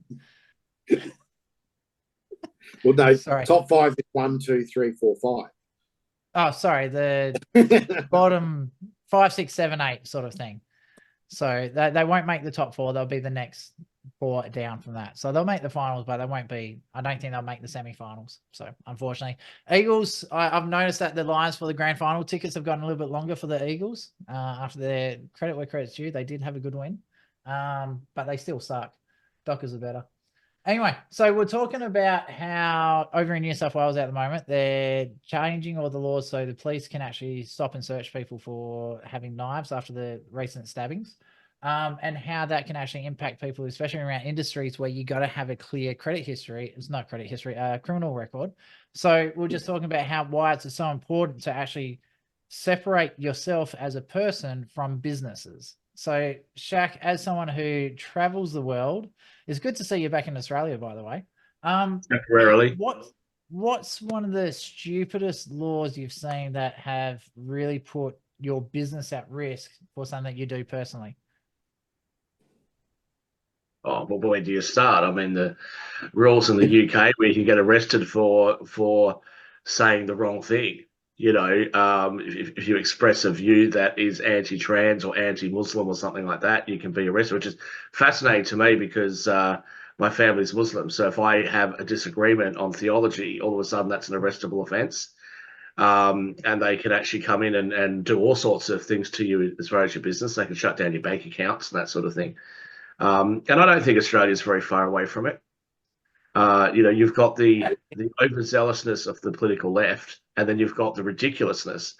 Well, no, Sorry. top five is 1, 2, 3, 4, 5. Oh, sorry. The bottom 5, 6, 7, 8 sort of thing. So they won't make the top four. They'll be the next four down from that. So they'll make the finals, but they won't be. I don't think they'll make the semi-finals. So unfortunately, Eagles. I've noticed that the lines for the grand final tickets have gotten a little bit longer for the Eagles. After their credit where credit's due, they did have a good win, but they still suck. Dockers are better. Anyway, so we're talking about how over in New South Wales at the moment, they're changing all the laws so the police can actually stop and search people for having knives after the recent stabbings, and how that can actually impact people, especially around industries where you got to have a clear credit history. It's not credit history, criminal record. So we're just talking about why it's so important to actually separate yourself as a person from businesses. So Shaq, as someone who travels the world, it's good to see you back in Australia, by the way. Temporarily. What's one of the stupidest laws you've seen that have really put your business at risk for something that you do personally? Oh, well, where do you start? I mean, the rules in the UK where you can get arrested for saying the wrong thing. You know, if you express a view that is anti-trans or anti-Muslim or something like that, you can be arrested, which is fascinating to me because my family's Muslim. So if I have a disagreement on theology, all of a sudden that's an arrestable offence. And they can actually come in and do all sorts of things to you as far as your business. They can shut down your bank accounts and that sort of thing. And I don't think Australia is very far away from it. You know, you've got the overzealousness of the political left, and then you've got the ridiculousness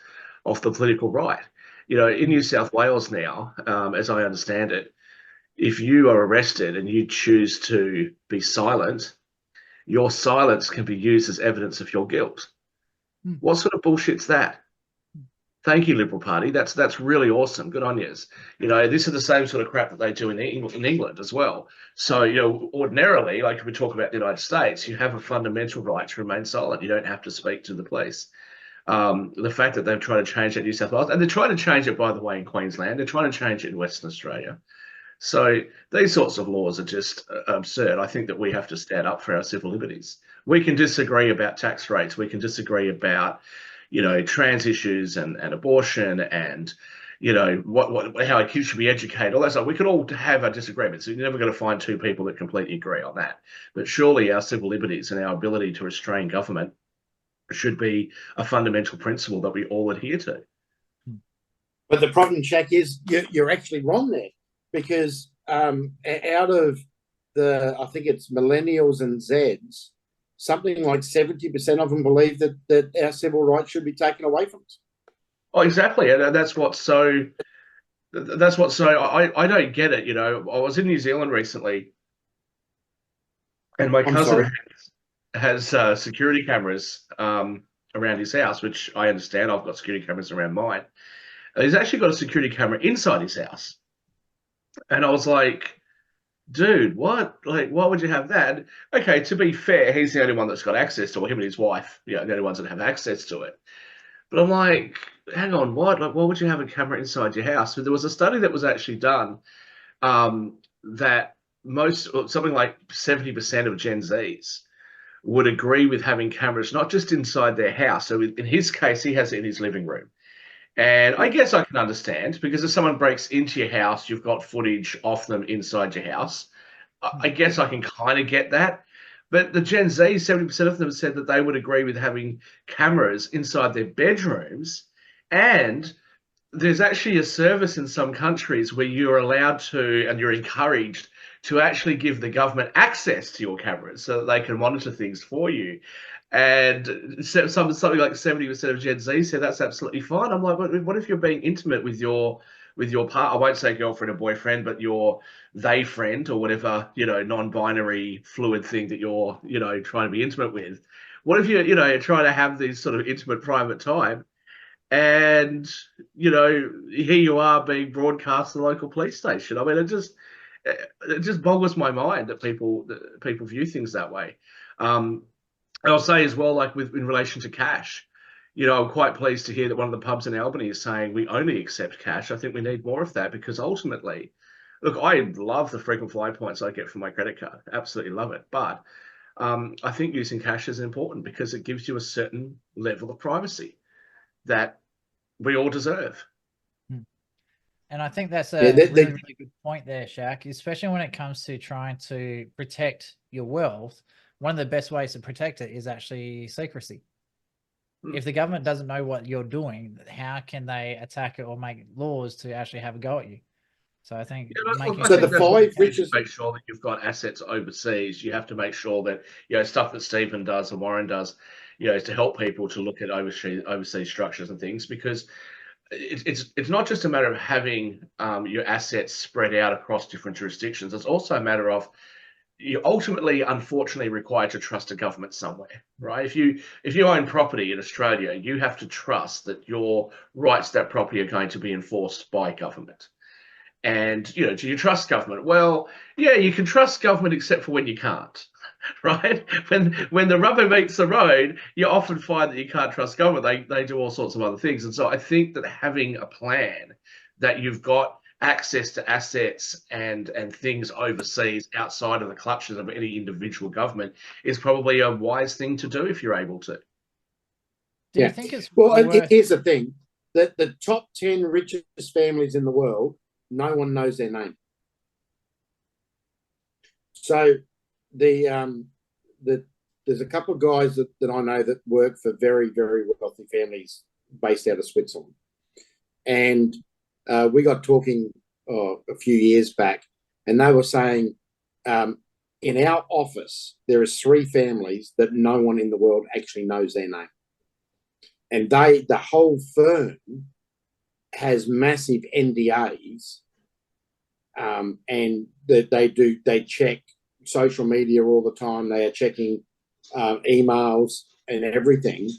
of the political right. You know, in New South Wales now, as I understand it, if you are arrested and you choose to be silent, your silence can be used as evidence of your guilt. What sort of bullshit's that? Thank you, Liberal Party. That's really awesome. Good on you. You know, this is the same sort of crap that they do in England as well. So, you know, ordinarily, like if we talk about the United States, you have a fundamental right to remain silent. You don't have to speak to the police. The fact that they've tried to change that in New South Wales, and they're trying to change it, by the way, in Queensland. They're trying to change it in Western Australia. So these sorts of laws are just absurd. I think that we have to stand up for our civil liberties. We can disagree about tax rates. We can disagree about, you know, trans issues and abortion and, you know, how a kid should be educated, all that stuff. We can all have our disagreements. You're never going to find two people that completely agree on that. But surely our civil liberties and our ability to restrain government should be a fundamental principle that we all adhere to. But the problem, Shaq, is you're actually wrong there, because out of I think it's millennials and Zs, something like 70% of them believe that our civil rights should be taken away from us. Oh, exactly. And that's what's so, I don't get it. You know, I was in New Zealand recently and my cousin has security cameras around his house, which I understand. I've got security cameras around mine. He's actually got a security camera inside his house. And I was like, dude, what? Like, why would you have that? Okay, to be fair, he's the only one that's got access to it. Him and his wife, you know, the only ones that have access to it. But I'm like, hang on, what? Like, why would you have a camera inside your house? So there was a study that was actually done that something like 70% of Gen Zs would agree with having cameras not just inside their house. So in his case, he has it in his living room. And I guess I can understand, because if someone breaks into your house, you've got footage of them inside your house. I guess I can kind of get that. But the Gen Z, 70% of them said that they would agree with having cameras inside their bedrooms. And there's actually a service in some countries where you're allowed to, and you're encouraged to actually give the government access to your cameras so that they can monitor things for you. And something like 70% of Gen Z said that's absolutely fine. I'm like, what if you're being intimate with your partner? I won't say girlfriend or boyfriend, but your they friend or whatever, you know, non-binary fluid thing that you're, you know, trying to be intimate with. What if you're, you know, trying to have these sort of intimate private time, and, you know, here you are being broadcast to the local police station? I mean, it just boggles my mind that people view things that way. And I'll say as well, like in relation to cash, You know, I'm quite pleased to hear that one of the pubs in Albany is saying we only accept cash. I think we need more of that, because ultimately, look, I love the frequent flyer points I get from my credit card. Absolutely love it. But I think using cash is important because it gives you a certain level of privacy that we all deserve. And I think that's Yeah, a really, really good point there, Shaq, especially when it comes to trying to protect your wealth. One of the best ways to protect it is actually secrecy. If the government doesn't know what you're doing, how can they attack it or make laws to actually have a go at you? So I think making so the five richest, make sure that you've got assets overseas. You have to make sure that, you know, stuff that Stephen does and Warren does, you know, is to help people to look at overseas structures and things, because it's not just a matter of having your assets spread out across different jurisdictions. It's also a matter of, you're ultimately, unfortunately, required to trust a government somewhere, right? If you own property in Australia, you have to trust that your rights to that property are going to be enforced by government. And, you know, do you trust government? Well, yeah, you can trust government except for when you can't, right? When the rubber meets the road, you often find that you can't trust government. They do all sorts of other things. And so I think that having a plan that you've got access to assets and things overseas outside of the clutches of any individual government is probably a wise thing to do if you're able to. Do you think it's here's the thing, that the top 10 richest families in the world, no one knows their name. So there's a couple of guys that I know that work for very, very wealthy families based out of Switzerland. And we got talking a few years back, and they were saying, in our office, there is 3 families that no one in the world actually knows their name. And the whole firm has massive NDAs, and they check social media all the time. They are checking emails and everything,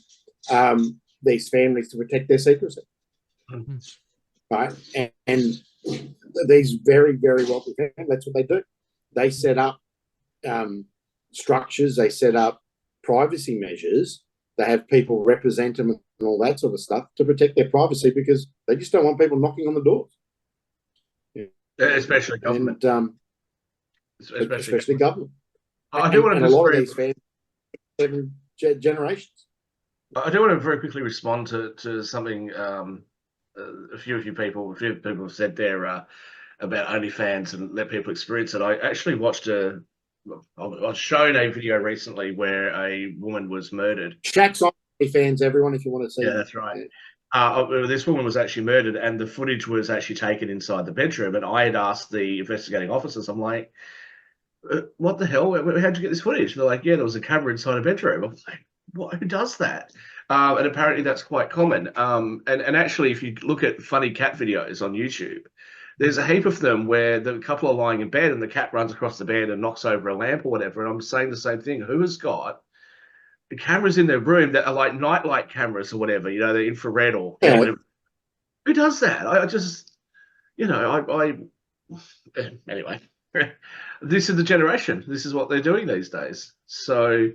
these families, to protect their secrecy. Right? And these very, very wealthy families, that's what they do. They set up structures, they set up privacy measures. They have people represent them and all that sort of stuff to protect their privacy, because they just don't want people knocking on the doors. Especially government. And, especially government. I do want to a lot of these families, 7 generations. I do want to very quickly respond to something a few people have said there about OnlyFans and let people experience it. I actually watched I was shown a video recently where a woman was murdered. Shaq's OnlyFans, everyone, if you want to see. Yeah, that's right. This woman was actually murdered, and the footage was actually taken inside the bedroom. And I had asked the investigating officers, I'm like, what the hell? How'd you get this footage? They're like, yeah, there was a camera inside a bedroom. I was like, what? Who does that? And apparently that's quite common. And actually, if you look at funny cat videos on YouTube, there's a heap of them where the couple are lying in bed and the cat runs across the bed and knocks over a lamp or whatever. And I'm saying the same thing. Who has got the cameras in their room that are like nightlight cameras or whatever, you know, they're infrared or whatever? Who does that? I just, you know, anyway, this is the generation. This is what they're doing these days. So,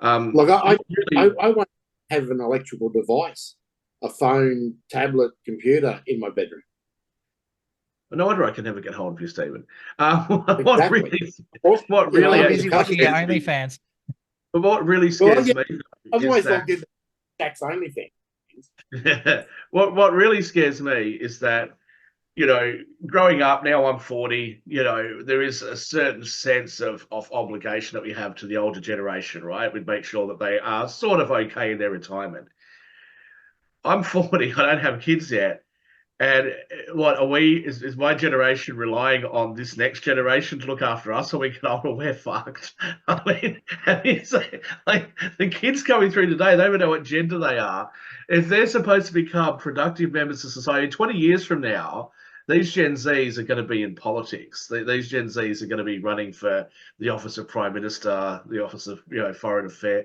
like I want to have an electrical device, a phone, tablet, computer in my bedroom. No wonder I can never get hold of you, Stephen. Exactly. What really busy watching your OnlyFans. But what really scares me, I've always loved Shaq's OnlyFans. What really scares me is that, you know, growing up, now I'm 40, you know, there is a certain sense of obligation that we have to the older generation, right? We make sure that they are sort of okay in their retirement. I'm 40, I don't have kids yet. And what are we, is my generation relying on this next generation to look after us, or we get older, we're fucked? I mean, it's like the kids coming through today, they don't know what gender they are. If they're supposed to become productive members of society, 20 years from now, these Gen Zs are going to be in politics. These Gen Zs are going to be running for the office of Prime Minister, the office of, you know, Foreign Affairs.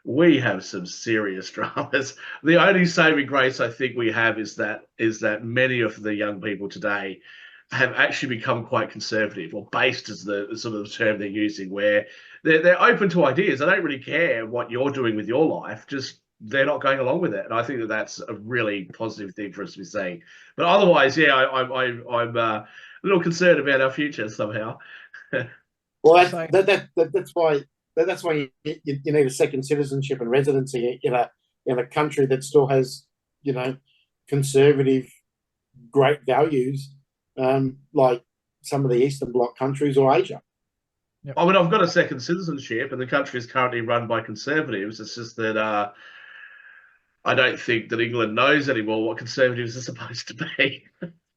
We have some serious dramas. The only saving grace I think we have is that many of the young people today have actually become quite conservative, or based is the sort of term they're using, where they're open to ideas. They don't really care what you're doing with your life. Just they're not going along with it, and I think that that's a really positive thing for us to be saying. But otherwise, yeah, I'm a little concerned about our future somehow. Well, that's why you need a second citizenship and residency in a country that still has, conservative, great values, like some of the Eastern Bloc countries or Asia. Yep. I mean, I've got a second citizenship, and the country is currently run by Conservatives. It's just that I don't think that England knows anymore what Conservatives are supposed to be.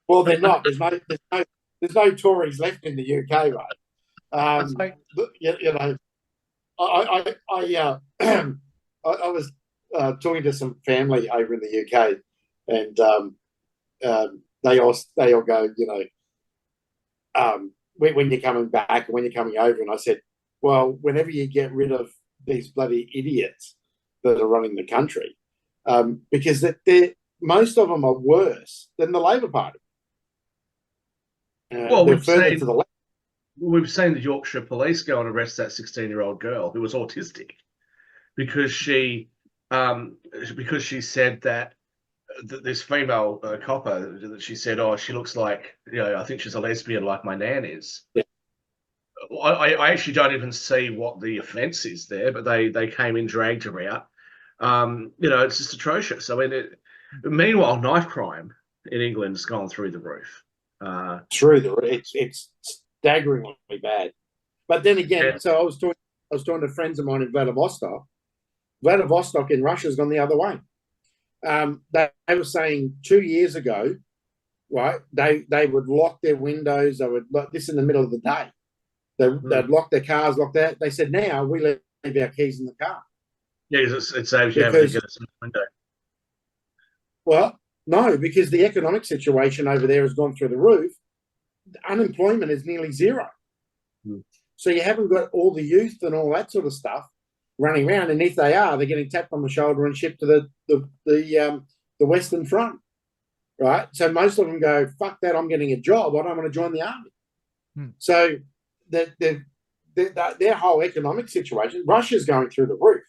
Well, they're not. There's no Tories left in the UK, right? I was talking to some family over in the UK, and they all go, when you're coming back and when you're coming over, and I said, well, whenever you get rid of these bloody idiots that are running the country, because most of them are worse than the Labor Party. Well, we've seen the Yorkshire police go and arrest that 16-year-old girl who was autistic because she said that this female copper, that she said, oh, she looks like, I think she's a lesbian like my nan is. Yeah. I actually don't even see what the offence is there, but they came in, dragged her out. It's just atrocious. I mean, meanwhile, knife crime in England has gone through the roof. It's staggeringly bad. But then again, yeah. So I was talking to friends of mine in Vladivostok. Vladivostok in Russia's gone the other way. They were saying 2 years ago, right? They would lock their windows. They would this in the middle of the day. They'd lock their cars, lock that. They said now we leave our keys in the car. Yeah, it saves you having to get a window. Well, no, because the economic situation over there has gone through the roof. Unemployment is nearly zero. So you haven't got all the youth and all that sort of stuff running around, and if they are, they're getting tapped on the shoulder and shipped to the Western Front, right? So most of them go, "Fuck that! I'm getting a job. I don't want to join the army." So their whole economic situation, Russia's going through the roof,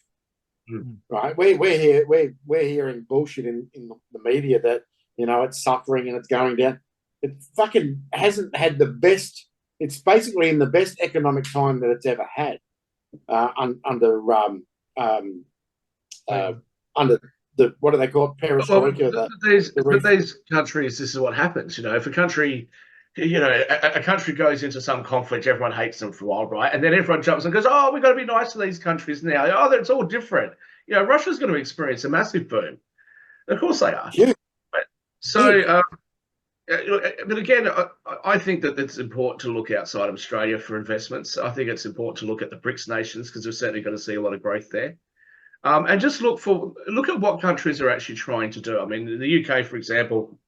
right? We're hearing bullshit in the media that it's suffering and it's going down. It fucking hasn't had the best. It's basically in the best economic time that it's ever had. Under the what do they call it? Perestroika. But these countries, this is what happens. If a country, a country goes into some conflict, everyone hates them for a while, right? And then everyone jumps and goes, "Oh, we've got to be nice to these countries now. Oh, it's all different." Russia's going to experience a massive boom. Of course they are. Yeah. So. But again, I think that it's important to look outside of Australia for investments. I think it's important to look at the BRICS nations because we're certainly going to see a lot of growth there. And just look at what countries are actually trying to do. I mean, in the UK, for example,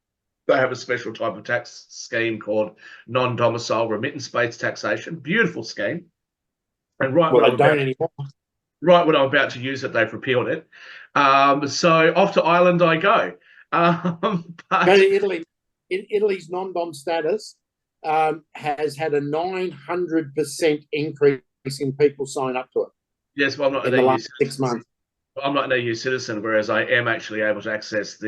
they have a special type of tax scheme called non-domicile remittance-based taxation. Beautiful scheme. And right when I'm about to use it, they've repealed it. So off to Ireland I go. Go to Italy. In Italy's non-dom status has had a 900% increase in people sign up to it. Yes, well, I'm not in the last 6 months. I'm not an EU citizen, whereas I am actually able to access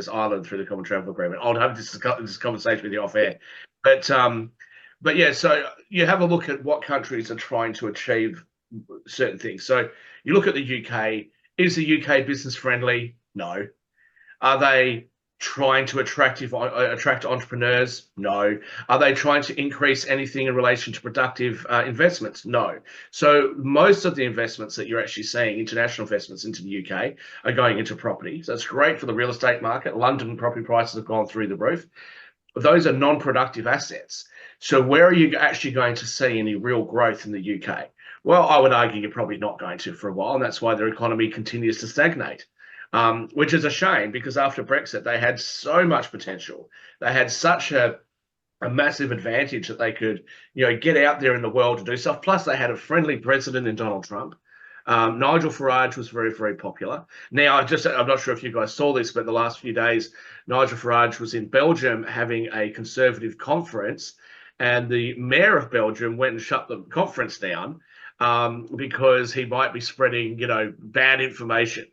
Ireland through the Common Travel Agreement. I'll have this conversation with you off air, but yeah. So you have a look at what countries are trying to achieve certain things. So you look at the UK. Is the UK business friendly? No. Are they trying to attract entrepreneurs? No. Are they trying to increase anything in relation to productive investments? No. So most of the investments that you're actually seeing, international investments into the UK, are going into property. So that's great for the real estate market. London property prices have gone through the roof. Those are non-productive assets. So where are you actually going to see any real growth in the UK? Well, I would argue you're probably not going to for a while, and that's why their economy continues to stagnate. Which is a shame because after Brexit, they had so much potential. They had such a massive advantage that they could, get out there in the world to do stuff. Plus, they had a friendly president in Donald Trump. Nigel Farage was very, very popular. Now, I'm not sure if you guys saw this, but in the last few days, Nigel Farage was in Belgium having a conservative conference, and the mayor of Belgium went and shut the conference down because he might be spreading, bad information.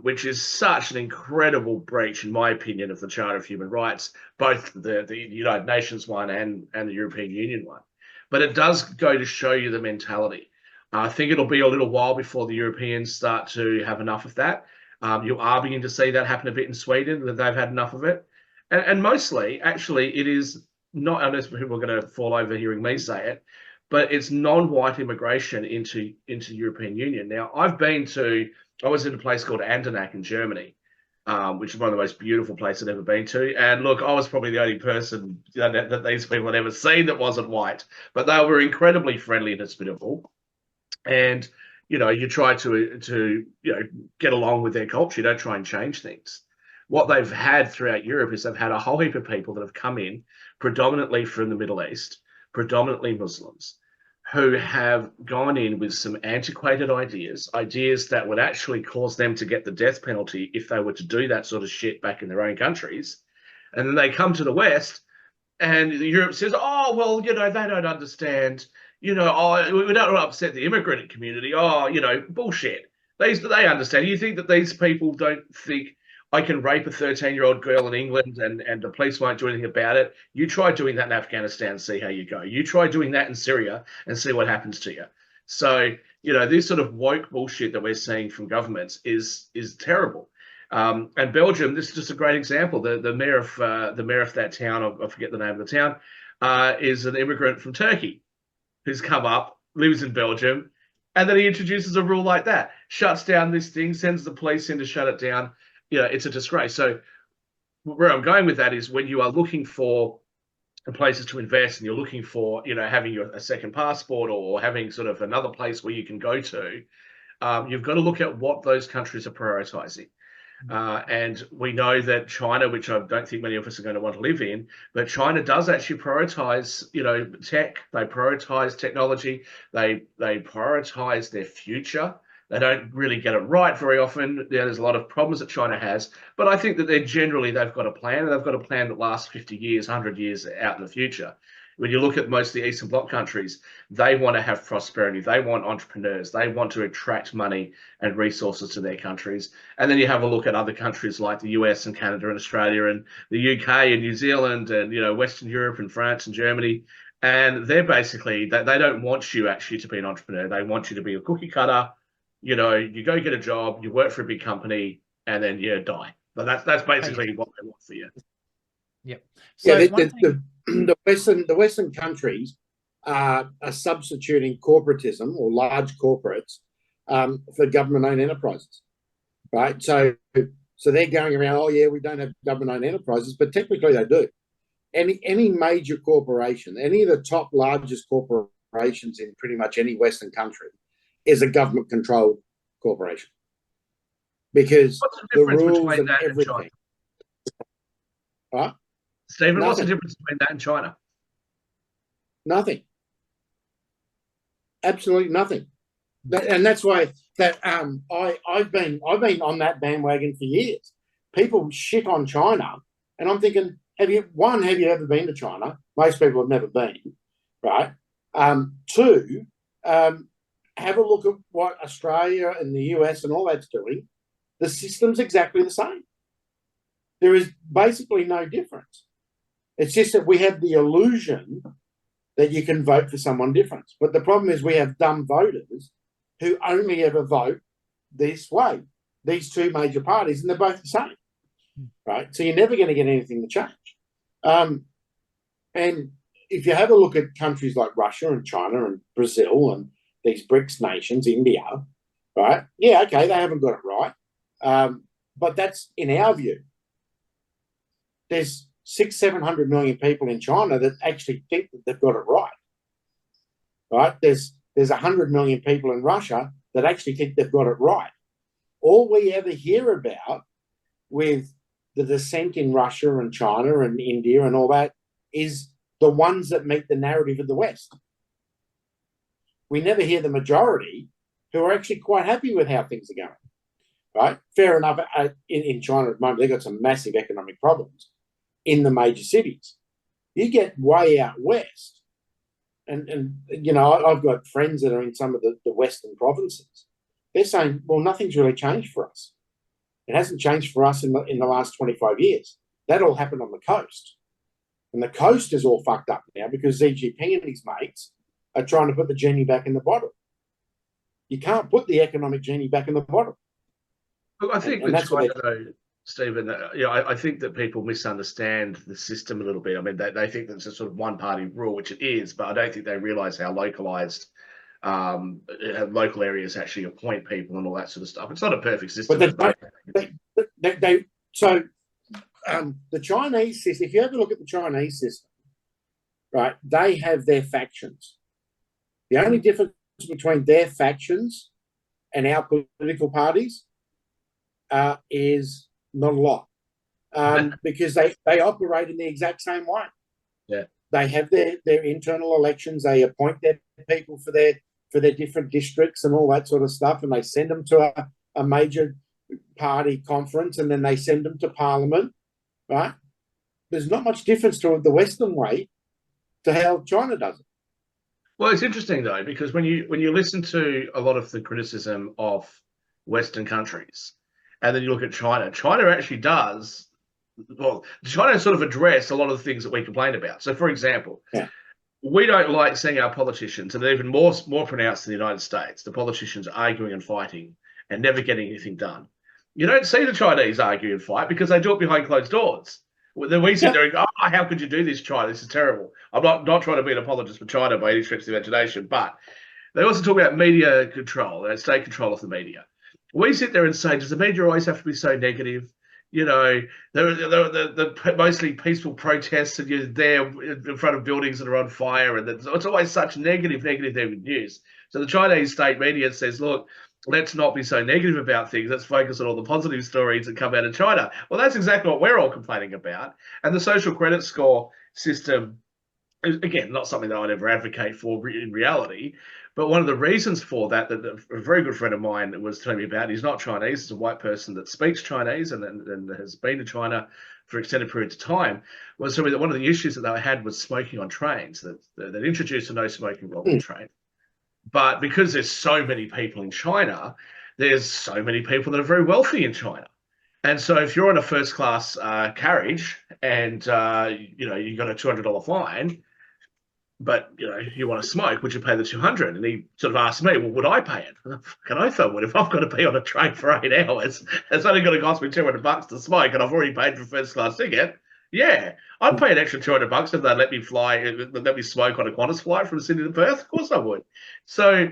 which is such an incredible breach, in my opinion, of the Charter of Human Rights, both the United Nations one and the European Union one. But it does go to show you the mentality. I think it'll be a little while before the Europeans start to have enough of that. You are beginning to see that happen a bit in Sweden, that they've had enough of it. And mostly, actually, it is not, unless people are going to fall over hearing me say it, but it's non-white immigration into European Union. Now, I was in a place called Andernach in Germany, which is one of the most beautiful places I've ever been to. And look, I was probably the only person that these people had ever seen that wasn't white, but they were incredibly friendly and hospitable. And, you try to get along with their culture. You don't try and change things. What they've had throughout Europe is they've had a whole heap of people that have come in, predominantly from the Middle East, predominantly Muslims, who have gone in with some antiquated ideas that would actually cause them to get the death penalty if they were to do that sort of shit back in their own countries. And then they come to the West, and Europe says, oh, well, they don't understand, we don't want to upset the immigrant community. Oh, bullshit. They understand. You think that these people don't think I can rape a 13-year-old girl in England and the police won't do anything about it? You try doing that in Afghanistan and see how you go. You try doing that in Syria and see what happens to you. So, this sort of woke bullshit that we're seeing from governments is terrible. And Belgium, this is just a great example. The mayor of that town, I forget the name of the town, is an immigrant from Turkey who's come up, lives in Belgium, and then he introduces a rule like that, shuts down this thing, sends the police in to shut it down. It's a disgrace. So where I'm going with that is when you are looking for places to invest and you're looking for, having a second passport or having sort of another place where you can go to, you've got to look at what those countries are prioritizing. And we know that China, which I don't think many of us are going to want to live in, but China does actually prioritize, tech. They prioritize technology. They prioritize their future. They don't really get it right very often. There's a lot of problems that China has, but I think that they've got a plan, and they've got a plan that lasts 50 years, 100 years out in the future. When you look at most of the Eastern Bloc countries, they want to have prosperity. They want entrepreneurs. They want to attract money and resources to their countries. And then you have a look at other countries like the US and Canada and Australia and the UK and New Zealand and, Western Europe and France and Germany. And they're basically, they don't want you actually to be an entrepreneur. They want you to be a cookie cutter. You go get a job, you work for a big company, and then you die. But that's basically what they want for you. Yep. So the Western countries are substituting corporatism or large corporates for government-owned enterprises, right? So they're going around, oh yeah, we don't have government-owned enterprises, but technically they do. Any major corporation, any of the top largest corporations in pretty much any Western country is a government-controlled corporation, because the rules and everything. Right? Stephen, what's the difference between that and China? Nothing. Absolutely nothing. And that's why that I've been on that bandwagon for years. People shit on China, and I'm thinking, have you ever been to China? Most people have never been, right? Two, have a look at what Australia and the US and all that's doing. The system's exactly the same. There is basically no difference. It's just that we have the illusion that you can vote for someone different. But the problem is we have dumb voters who only ever vote this way, these two major parties, and they're both the same, right? So you're never going to get anything to change. And if you have a look at countries like Russia and China and Brazil and these BRICS nations, India, right? Yeah, okay, they haven't got it right. But that's in our view. There's 600-700 million people in China that actually think that they've got it right. Right? There's 100 million people in Russia that actually think they've got it right. All we ever hear about with the dissent in Russia and China and India and all that is the ones that meet the narrative of the West. We never hear the majority who are actually quite happy with how things are going, right? Fair enough, in China at the moment, they've got some massive economic problems in the major cities. You get way out west, and I've got friends that are in some of the western provinces. They're saying, well, nothing's really changed for us. It hasn't changed for us in the last 25 years. That all happened on the coast. And the coast is all fucked up now because Xi Jinping and his mates are trying to put the genie back in the bottle. You can't put the economic genie back in the bottle. Look, I think with China, though, Stephen, I think that people misunderstand the system a little bit. I mean, they think that it's a sort of one-party rule, which it is, but I don't think they realise how localised local areas actually appoint people and all that sort of stuff. It's not a perfect system. But the Chinese system, if you ever look at the Chinese system, right, they have their factions. The only difference between their factions and our political parties is not a lot, because they operate in the exact same way. Yeah, they have their internal elections. They appoint their people for their different districts and all that sort of stuff, and they send them to a major party conference, and then they send them to Parliament. Right? There's not much difference to the Western way to how China does it. Well, it's interesting though, because when you listen to a lot of the criticism of Western countries, and then you look at China, China actually does, well, China sort of address a lot of the things that we complain about. So, for example, we don't like seeing our politicians, and even more pronounced in the United States, the politicians arguing and fighting and never getting anything done. You don't see the Chinese argue and fight because they do it behind closed doors. Then we sit there and go, oh, how could you do this, China? This is terrible. I'm not trying to be an apologist for China by any stretch of the imagination, but they also talk about media control and state control of the media. We sit there and say, does the media always have to be so negative? You know, the mostly peaceful protests, and you're there in front of buildings that are on fire, and it's always such negative news. So the Chinese state media says, look, let's not be so negative about things. Let's focus on all the positive stories that come out of China. Well, that's exactly what we're all complaining about. And the social credit score system is, again, not something that I'd ever advocate for in reality. But one of the reasons for that a very good friend of mine was telling me about, he's not Chinese, he's a white person that speaks Chinese and has been to China for extended periods of time, was telling me that one of the issues that they had was smoking on trains, that introduced a no smoking rule on train. But because there's so many people in China, there's so many people that are very wealthy in China. And so if you're on a first class carriage and, you got a $200 fine, but, you want to smoke, would you pay the $200? And he sort of asked me, well, would I pay it? Can I feel what if I've got to be on a train for 8 hours? It's only going to cost me $200 to smoke, and I've already paid for a first class ticket. Yeah, I'd pay an extra $200 if they let me smoke on a Qantas flight from Sydney to Perth. Of course I would. So,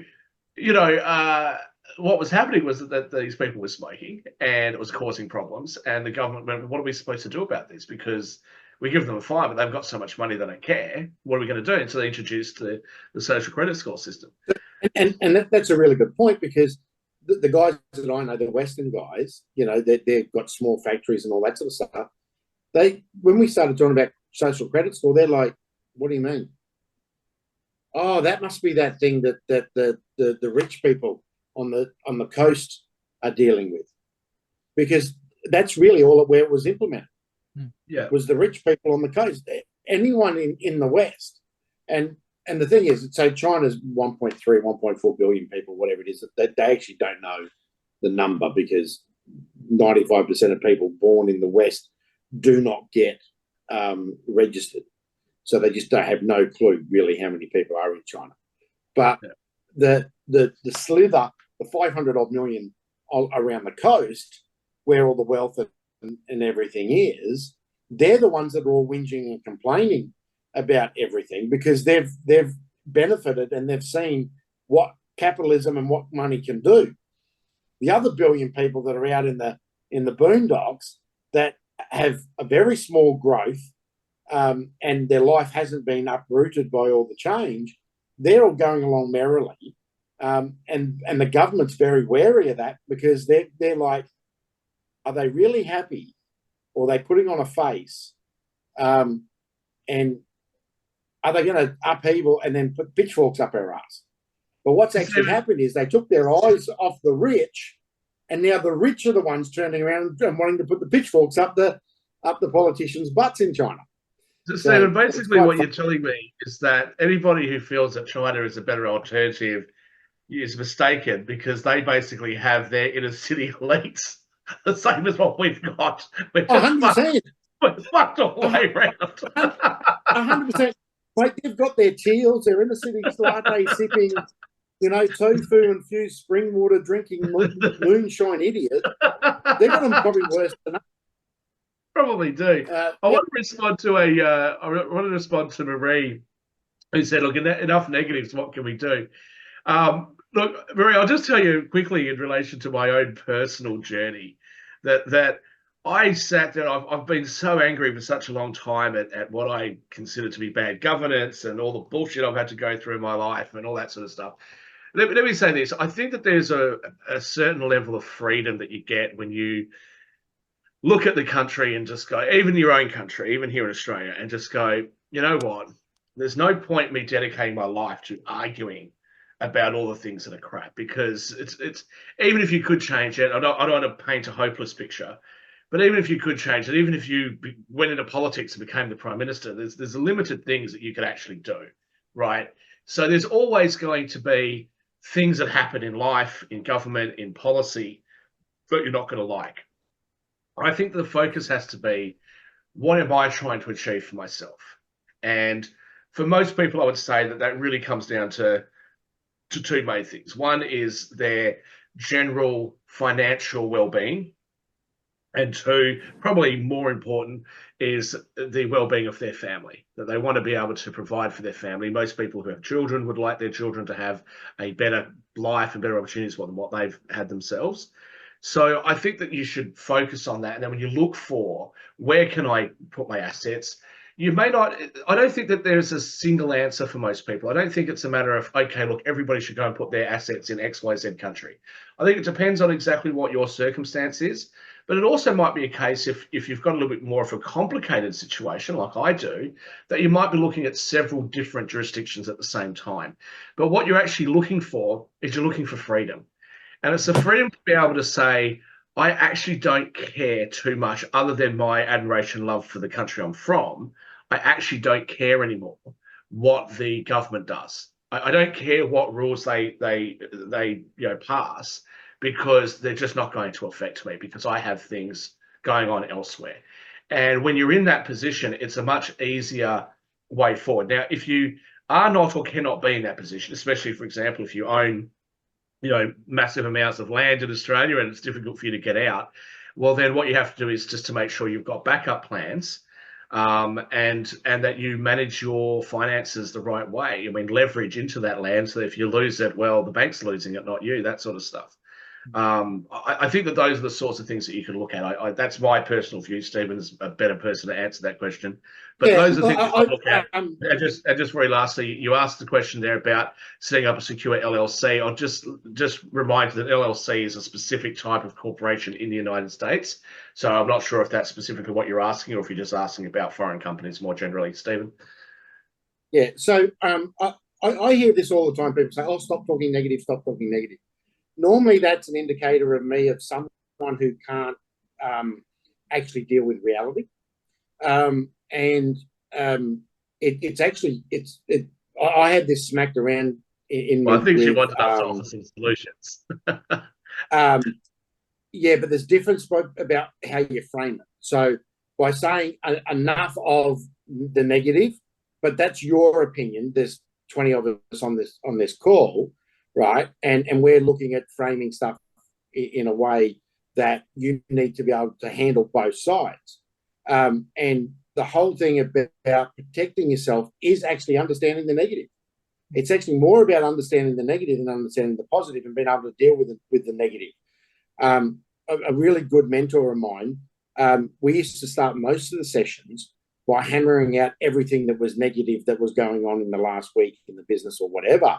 what was happening was that these people were smoking, and it was causing problems. And the government went, what are we supposed to do about this? Because we give them a fine, but they've got so much money they don't care. What are we going to do? And so they introduced the social credit score system. And that's a really good point, because the guys that I know, the Western guys, they've got small factories and all that sort of stuff. When we started talking about social credit score, they're like, what do you mean? Oh, that must be that thing that the rich people on the coast are dealing with, because that's really all where it was implemented. Yeah, was the rich people on the coast. Anyone in the West, and the thing is, so China's 1.3, 1.4 billion people, whatever it is. They actually don't know the number, because 95% of people born in the West do not get registered, so they just don't have no clue really how many people are in China. But the slither, the 500 odd million around the coast, where all the wealth and everything is, they're the ones that are all whinging and complaining about everything, because they've benefited and they've seen what capitalism and what money can do. The other billion people that are out in the boondocks that have a very small growth, and their life hasn't been uprooted by all the change, they're all going along merrily, and the government's very wary of that, because they're like, are they really happy, or are they putting on a face, and are they going to upheaval and then put pitchforks up our ass? But what's actually happened is they took their eyes off the rich, and now the rich are the ones turning around and wanting to put the pitchforks up the politicians' butts in China. So, Stephen, basically what you're telling me is that anybody who feels that China is a better alternative is mistaken, because they basically have their inner city elites the same as what we've got. We're just 100%. we're fucked all the way around. 100%. Like, they've got their teals, their inner city latte sipping, tofu infused spring water drinking moonshine idiot. They've got them probably worse than us. Probably do. I want to respond to Marie, who said, "Look, enough negatives. What can we do?" Look, Marie, I'll just tell you quickly in relation to my own personal journey that I sat there. I've been so angry for such a long time at what I consider to be bad governance and all the bullshit I've had to go through in my life and all that sort of stuff. Let me say this. I think that there's a certain level of freedom that you get when you look at the country and just go, even your own country, even here in Australia, and just go, you know what? There's no point me dedicating my life to arguing about all the things that are crap, because it's even if you could change it, I don't want to paint a hopeless picture, but even if you could change it, even if you went into politics and became the prime minister, there's limited things that you could actually do, right? So there's always going to be things that happen in life, in government, in policy that you're not going to like. I think the focus has to be, what am I trying to achieve for myself? And for most people, I would say that really comes down to two main things. One is their general financial well-being, and two, probably more important, is the well-being of their family, that they want to be able to provide for their family. Most people who have children would like their children to have a better life and better opportunities than what they've had themselves. So I think that you should focus on that. And then when you look for, where can I put my assets? You may not, I don't think that there's a single answer for most people. I don't think it's a matter of, okay, look, everybody should go and put their assets in XYZ country. I think it depends on exactly what your circumstance is. But it also might be a case, if you've got a little bit more of a complicated situation, like I do, that you might be looking at several different jurisdictions at the same time. But what you're actually looking for is you're looking for freedom. And it's the freedom to be able to say, I actually don't care too much, other than my admiration and love for the country I'm from. I actually don't care anymore what the government does. I don't care what rules they pass, because they're just not going to affect me, because I have things going on elsewhere. And when you're in that position, it's a much easier way forward. Now, if you are not or cannot be in that position, especially, for example, if you own massive amounts of land in Australia and it's difficult for you to get out, well, then what you have to do is just to make sure you've got backup plans, and that you manage your finances the right way. I mean, leverage into that land, so that if you lose it, well, the bank's losing it, not you, that sort of stuff. I think that those are the sorts of things that you can look at. That's my personal view. Stephen's a better person to answer that question. But those are the things I look at. And just very lastly, you asked the question there about setting up a secure LLC. I'll just remind you that LLC is a specific type of corporation in the United States. So I'm not sure if that's specifically what you're asking, or if you're just asking about foreign companies more generally, Stephen. Yeah. So I hear this all the time. People say, "Oh, stop talking negative. Stop talking negative." Normally, that's an indicator of me, of someone who can't actually deal with reality. It's actually, I had this smacked around in I think she wanted us to offer some solutions. Yeah, but there's difference about how you frame it. So by saying enough of the negative, but that's your opinion. There's 20 of us on this call, right? And we're looking at framing stuff in a way that you need to be able to handle both sides. And the whole thing about protecting yourself is actually understanding the negative. It's actually more about understanding the negative than understanding the positive, and being able to deal with the negative. A really good mentor of mine, we used to start most of the sessions by hammering out everything that was negative that was going on in the last week in the business or whatever,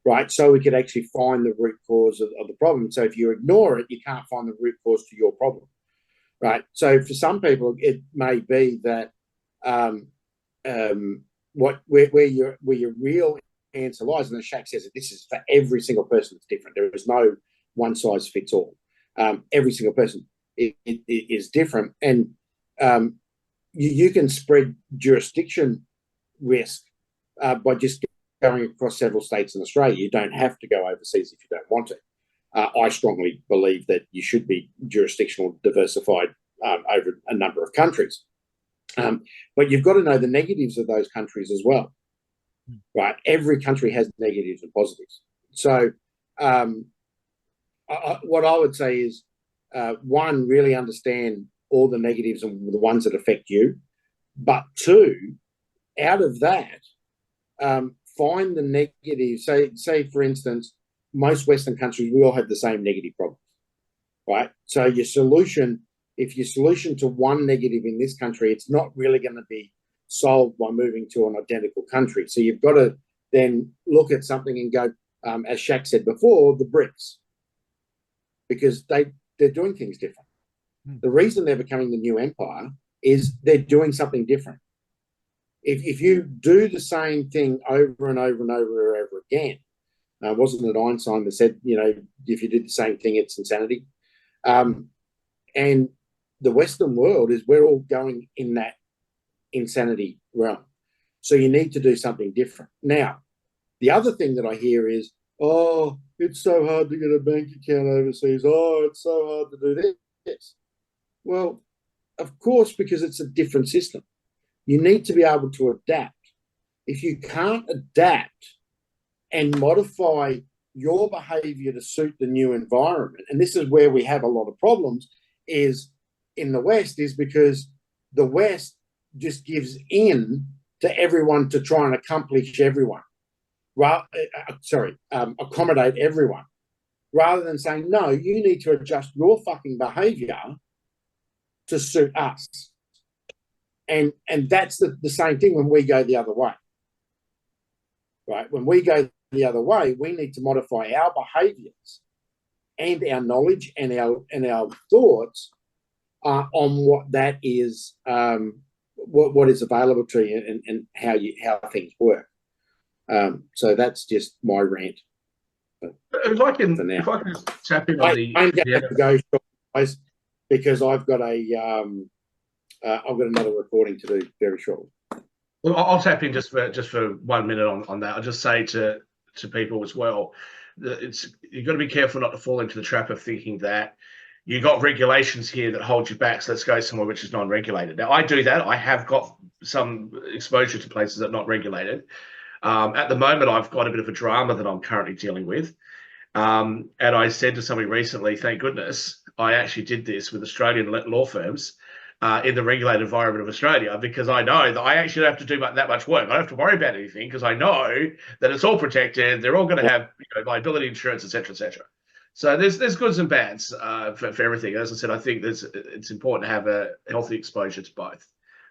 right? So we could actually find the root cause of the problem. So if you ignore it, you can't find the root cause to your problem, right? So for some people, it may be that where your real answer lies, and as Shaq says, this is for every single person. It's different. There is no one size fits all. Every single person is different, and you can spread jurisdiction risk by just going across several states in Australia. You don't have to go overseas if you don't want to. I strongly believe that you should be jurisdictional diversified over a number of countries. But you've got to know the negatives of those countries as well, right? Every country has negatives and positives. So what I would say is, one, really understand all the negatives and the ones that affect you. But two, out of that, find the negative. Say, for instance, most Western countries, we all have the same negative problems, right? So your solution, if your solution to one negative in this country, it's not really going to be solved by moving to an identical country. So you've got to then look at something and go, as Shaq said before, the BRICS, because they're doing things different. The reason they're becoming the new empire is they're doing something different. If you do the same thing over and over and over and over again, wasn't it Einstein that said, if you did the same thing, it's insanity? And the Western world is, we're all going in that insanity realm. So you need to do something different. Now, the other thing that I hear is, oh, it's so hard to get a bank account overseas. Oh, it's so hard to do this. Well, of course, because it's a different system. You need to be able to adapt. If you can't adapt and modify your behavior to suit the new environment, and this is where we have a lot of problems, is in the West, is because the West just gives in to everyone to try and accomplish everyone. Accommodate everyone, rather than saying, no, you need to adjust your fucking behavior to suit us. And that's the same thing when we go the other way, right? When we go the other way, we need to modify our behaviors and our knowledge and our thoughts on what that is, what is available to you and how things work. So that's just my rant. If I can tap in on I'm going to go short, guys, because I've got another recording to do very shortly. Well, I'll tap in just for 1 minute on that. I'll just say to people as well that you've got to be careful not to fall into the trap of thinking that you got regulations here that hold you back, so let's go somewhere which is non-regulated. Now, I do that. I have got some exposure to places that are not regulated. At the moment, I've got a bit of a drama that I'm currently dealing with. And I said to somebody recently, thank goodness I actually did this with Australian law firms in the regulated environment of Australia, because I know that I actually don't have to do that much work. I don't have to worry about anything because I know that it's all protected. They're all going to have liability insurance, et cetera, et cetera. So there's goods and bads for everything. As I said, I think it's important to have a healthy exposure to both.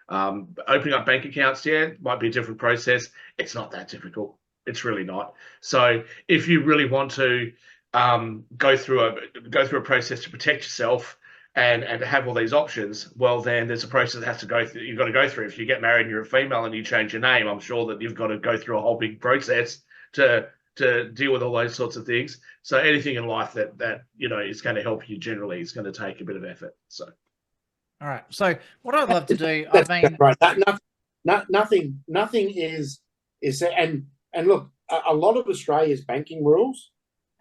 Opening up bank accounts, might be a different process. It's not that difficult. It's really not. So if you really want to go through a process to protect yourself and have all these options, well, then there's a process that has to go through. You've got to go through. If you get married and you're a female and you change your name, I'm sure that you've got to go through a whole big process to deal with all those sorts of things. So anything in life that is going to help you generally is going to take a bit of effort. So. All right. So what I'd love to do, right. Nothing is and look, a lot of Australia's banking rules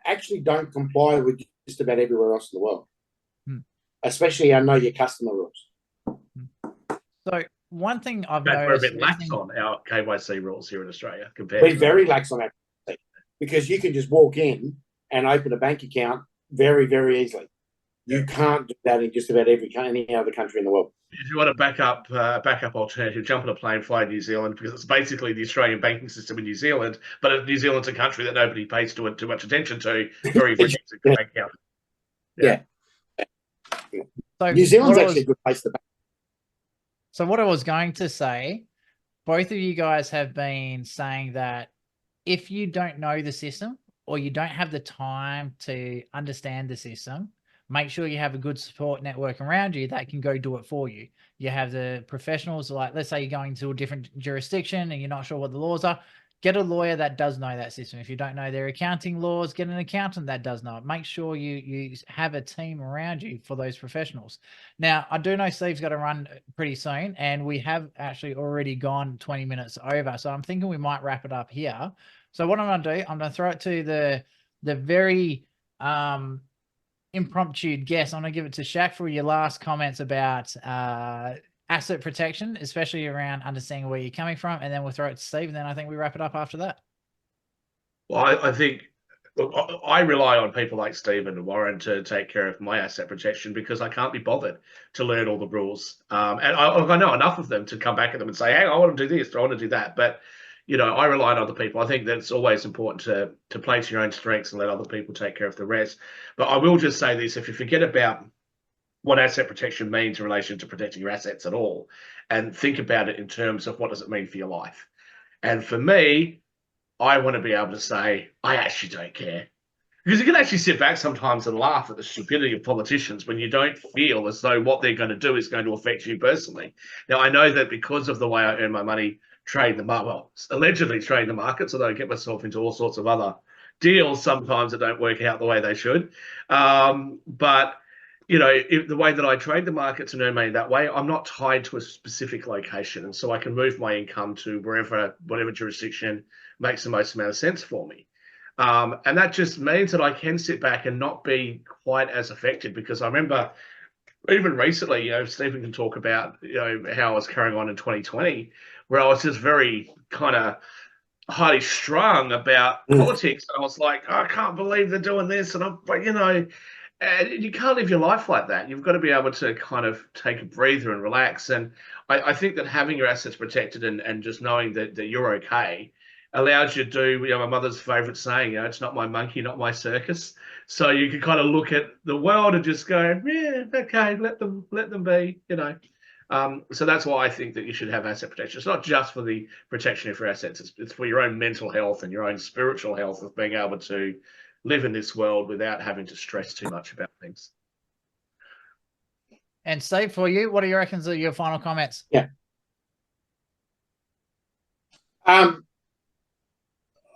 actually don't comply with just about everywhere else in the world. Especially I know your customer rules. So one thing I've noticed, we're a bit lax on our KYC rules here in Australia compared to very lax on that, because you can just walk in and open a bank account very, very easily. You can't do that in just about any other country in the world. If you want a backup alternative, jump on a plane, fly to New Zealand, because it's basically the Australian banking system in New Zealand, but New Zealand's a country that nobody pays too much attention to. Very easy to get a bank account. Yeah. So New Zealand's actually a good place to bank. So what I was going to say, both of you guys have been saying that if you don't know the system or you don't have the time to understand the system, make sure you have a good support network around you that can go do it for you. You have the professionals, like let's say you're going to a different jurisdiction and you're not sure what the laws are. Get a lawyer that does know that system. If you don't know their accounting laws, get an accountant that does know it. Make sure you have a team around you for those professionals. Now, I do know Steve's got to run pretty soon, and we have actually already gone 20 minutes over. So I'm thinking we might wrap it up here. So what I'm going to do, I'm going to throw it to the very impromptu guess, I'm going to give it to Shaq for your last comments about asset protection, especially around understanding where you're coming from, and then we'll throw it to Steve, and then I think we wrap it up after that. Well, I think, look, I rely on people like Stephen and Warren to take care of my asset protection because I can't be bothered to learn all the rules. And I know enough of them to come back at them and say, hey, I want to do this, or I want to do that. But, I rely on other people. I think that it's always important to play to your own strengths and let other people take care of the rest. But I will just say this, if you forget about what asset protection means in relation to protecting your assets at all, and think about it in terms of what does it mean for your life. And for me, I want to be able to say, I actually don't care. Because you can actually sit back sometimes and laugh at the stupidity of politicians when you don't feel as though what they're going to do is going to affect you personally. Now, I know that because of the way I earn my money, allegedly trade the markets, although I get myself into all sorts of other deals sometimes that don't work out the way they should. But the way that I trade the markets and earn money that way, I'm not tied to a specific location. And so I can move my income to whatever jurisdiction makes the most amount of sense for me. And that just means that I can sit back and not be quite as affected, because I remember even recently, Stephen can talk about, how I was carrying on in 2020, where I was just very kind of highly strung about politics. And I was like, I can't believe they're doing this. And and you can't live your life like that. You've got to be able to kind of take a breather and relax. And I think that having your assets protected and just knowing that you're okay allows you to do, my mother's favorite saying, it's not my monkey, not my circus. So you can kind of look at the world and just go, yeah, okay, let them be, So that's why I think that you should have asset protection. It's not just for the protection of your assets. It's for your own mental health and your own spiritual health of being able to live in this world without having to stress too much about things. And Steve, for you, what are your final comments? Yeah.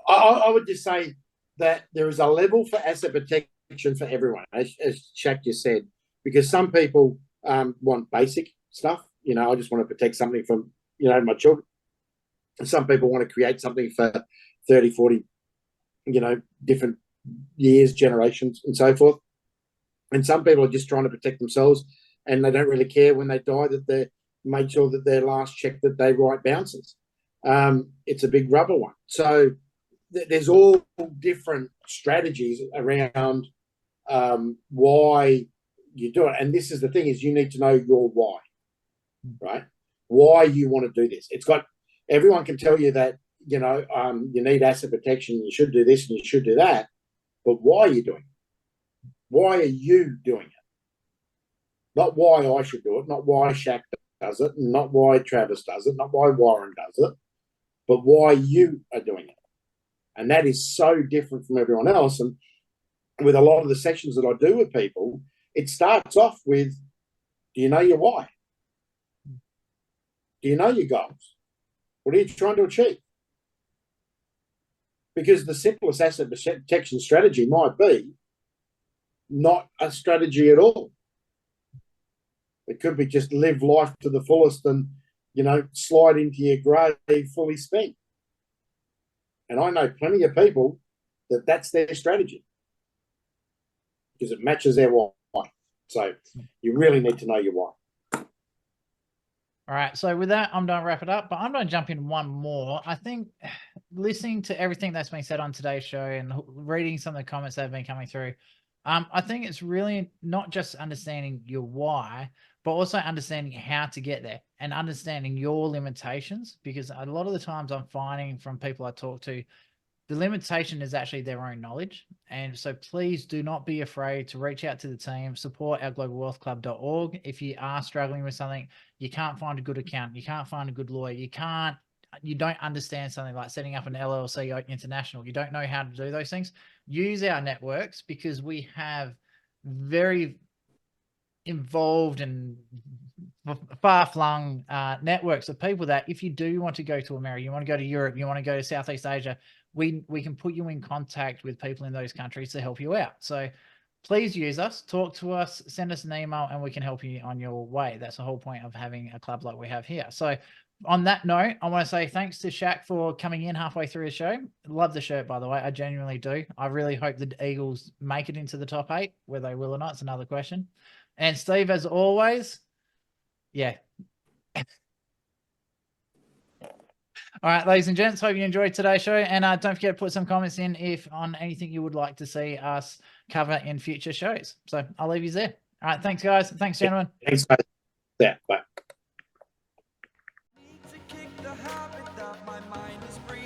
I would just say that there is a level for asset protection for everyone, as Shaq just said, because some people want basic stuff. I just want to protect something from, my children. Some people want to create something for 30, 40, different years, generations, and so forth. And some people are just trying to protect themselves, and they don't really care when they die that they made sure that their last check that they write bounces. It's a big rubber one. So there's all different strategies around why you do it. And this is the thing, is you need to know your why, right? Why you want to do this. Everyone can tell you that, you need asset protection, you should do this and you should do that. But why are you doing it? Why are you doing it? Not why I should do it, not why Shaq does it, not why Travis does it, not why Warren does it, but why you are doing it. And that is so different from everyone else. And with a lot of the sessions that I do with people, it starts off with, do you know your why? Do you know your goals? What are you trying to achieve? Because the simplest asset protection strategy might be not a strategy at all. It could be just live life to the fullest and, slide into your grave fully spent. And I know plenty of people that's their strategy because it matches their why. So you really need to know your why. All right. So with that, I'm going to wrap it up, but I'm going to jump in one more. I think listening to everything that's been said on today's show and reading some of the comments that have been coming through, I think it's really not just understanding your why, but also understanding how to get there and understanding your limitations, because a lot of the times I'm finding from people I talk to, the limitation is actually their own knowledge. And so please do not be afraid to reach out to the team, support our globalwealthclub.org. If you are struggling with something, you can't find a good accountant, you can't find a good lawyer, you don't understand something like setting up an LLC international, you don't know how to do those things, use our networks, because we have very involved and far-flung networks of people that if you do want to go to America, you want to go to Europe, you want to go to Southeast Asia, we can put you in contact with people in those countries to help you out. So please use us, talk to us, send us an email, and we can help you on your way. That's the whole point of having a club like we have here. So on that note, I want to say thanks to Shaq for coming in halfway through the show. Love the shirt, by the way. I genuinely do. I really hope the Eagles make it into the top 8. Whether they will or not, it's another question. And Steve, as always, yeah. All right, ladies and gents, hope you enjoyed today's show. And don't forget to put some comments in if on anything you would like to see us cover in future shows. So I'll leave you there. All right, thanks, guys. Thanks, gentlemen. Thanks, guys. Yeah, bye. To kick the habit that my mind is free.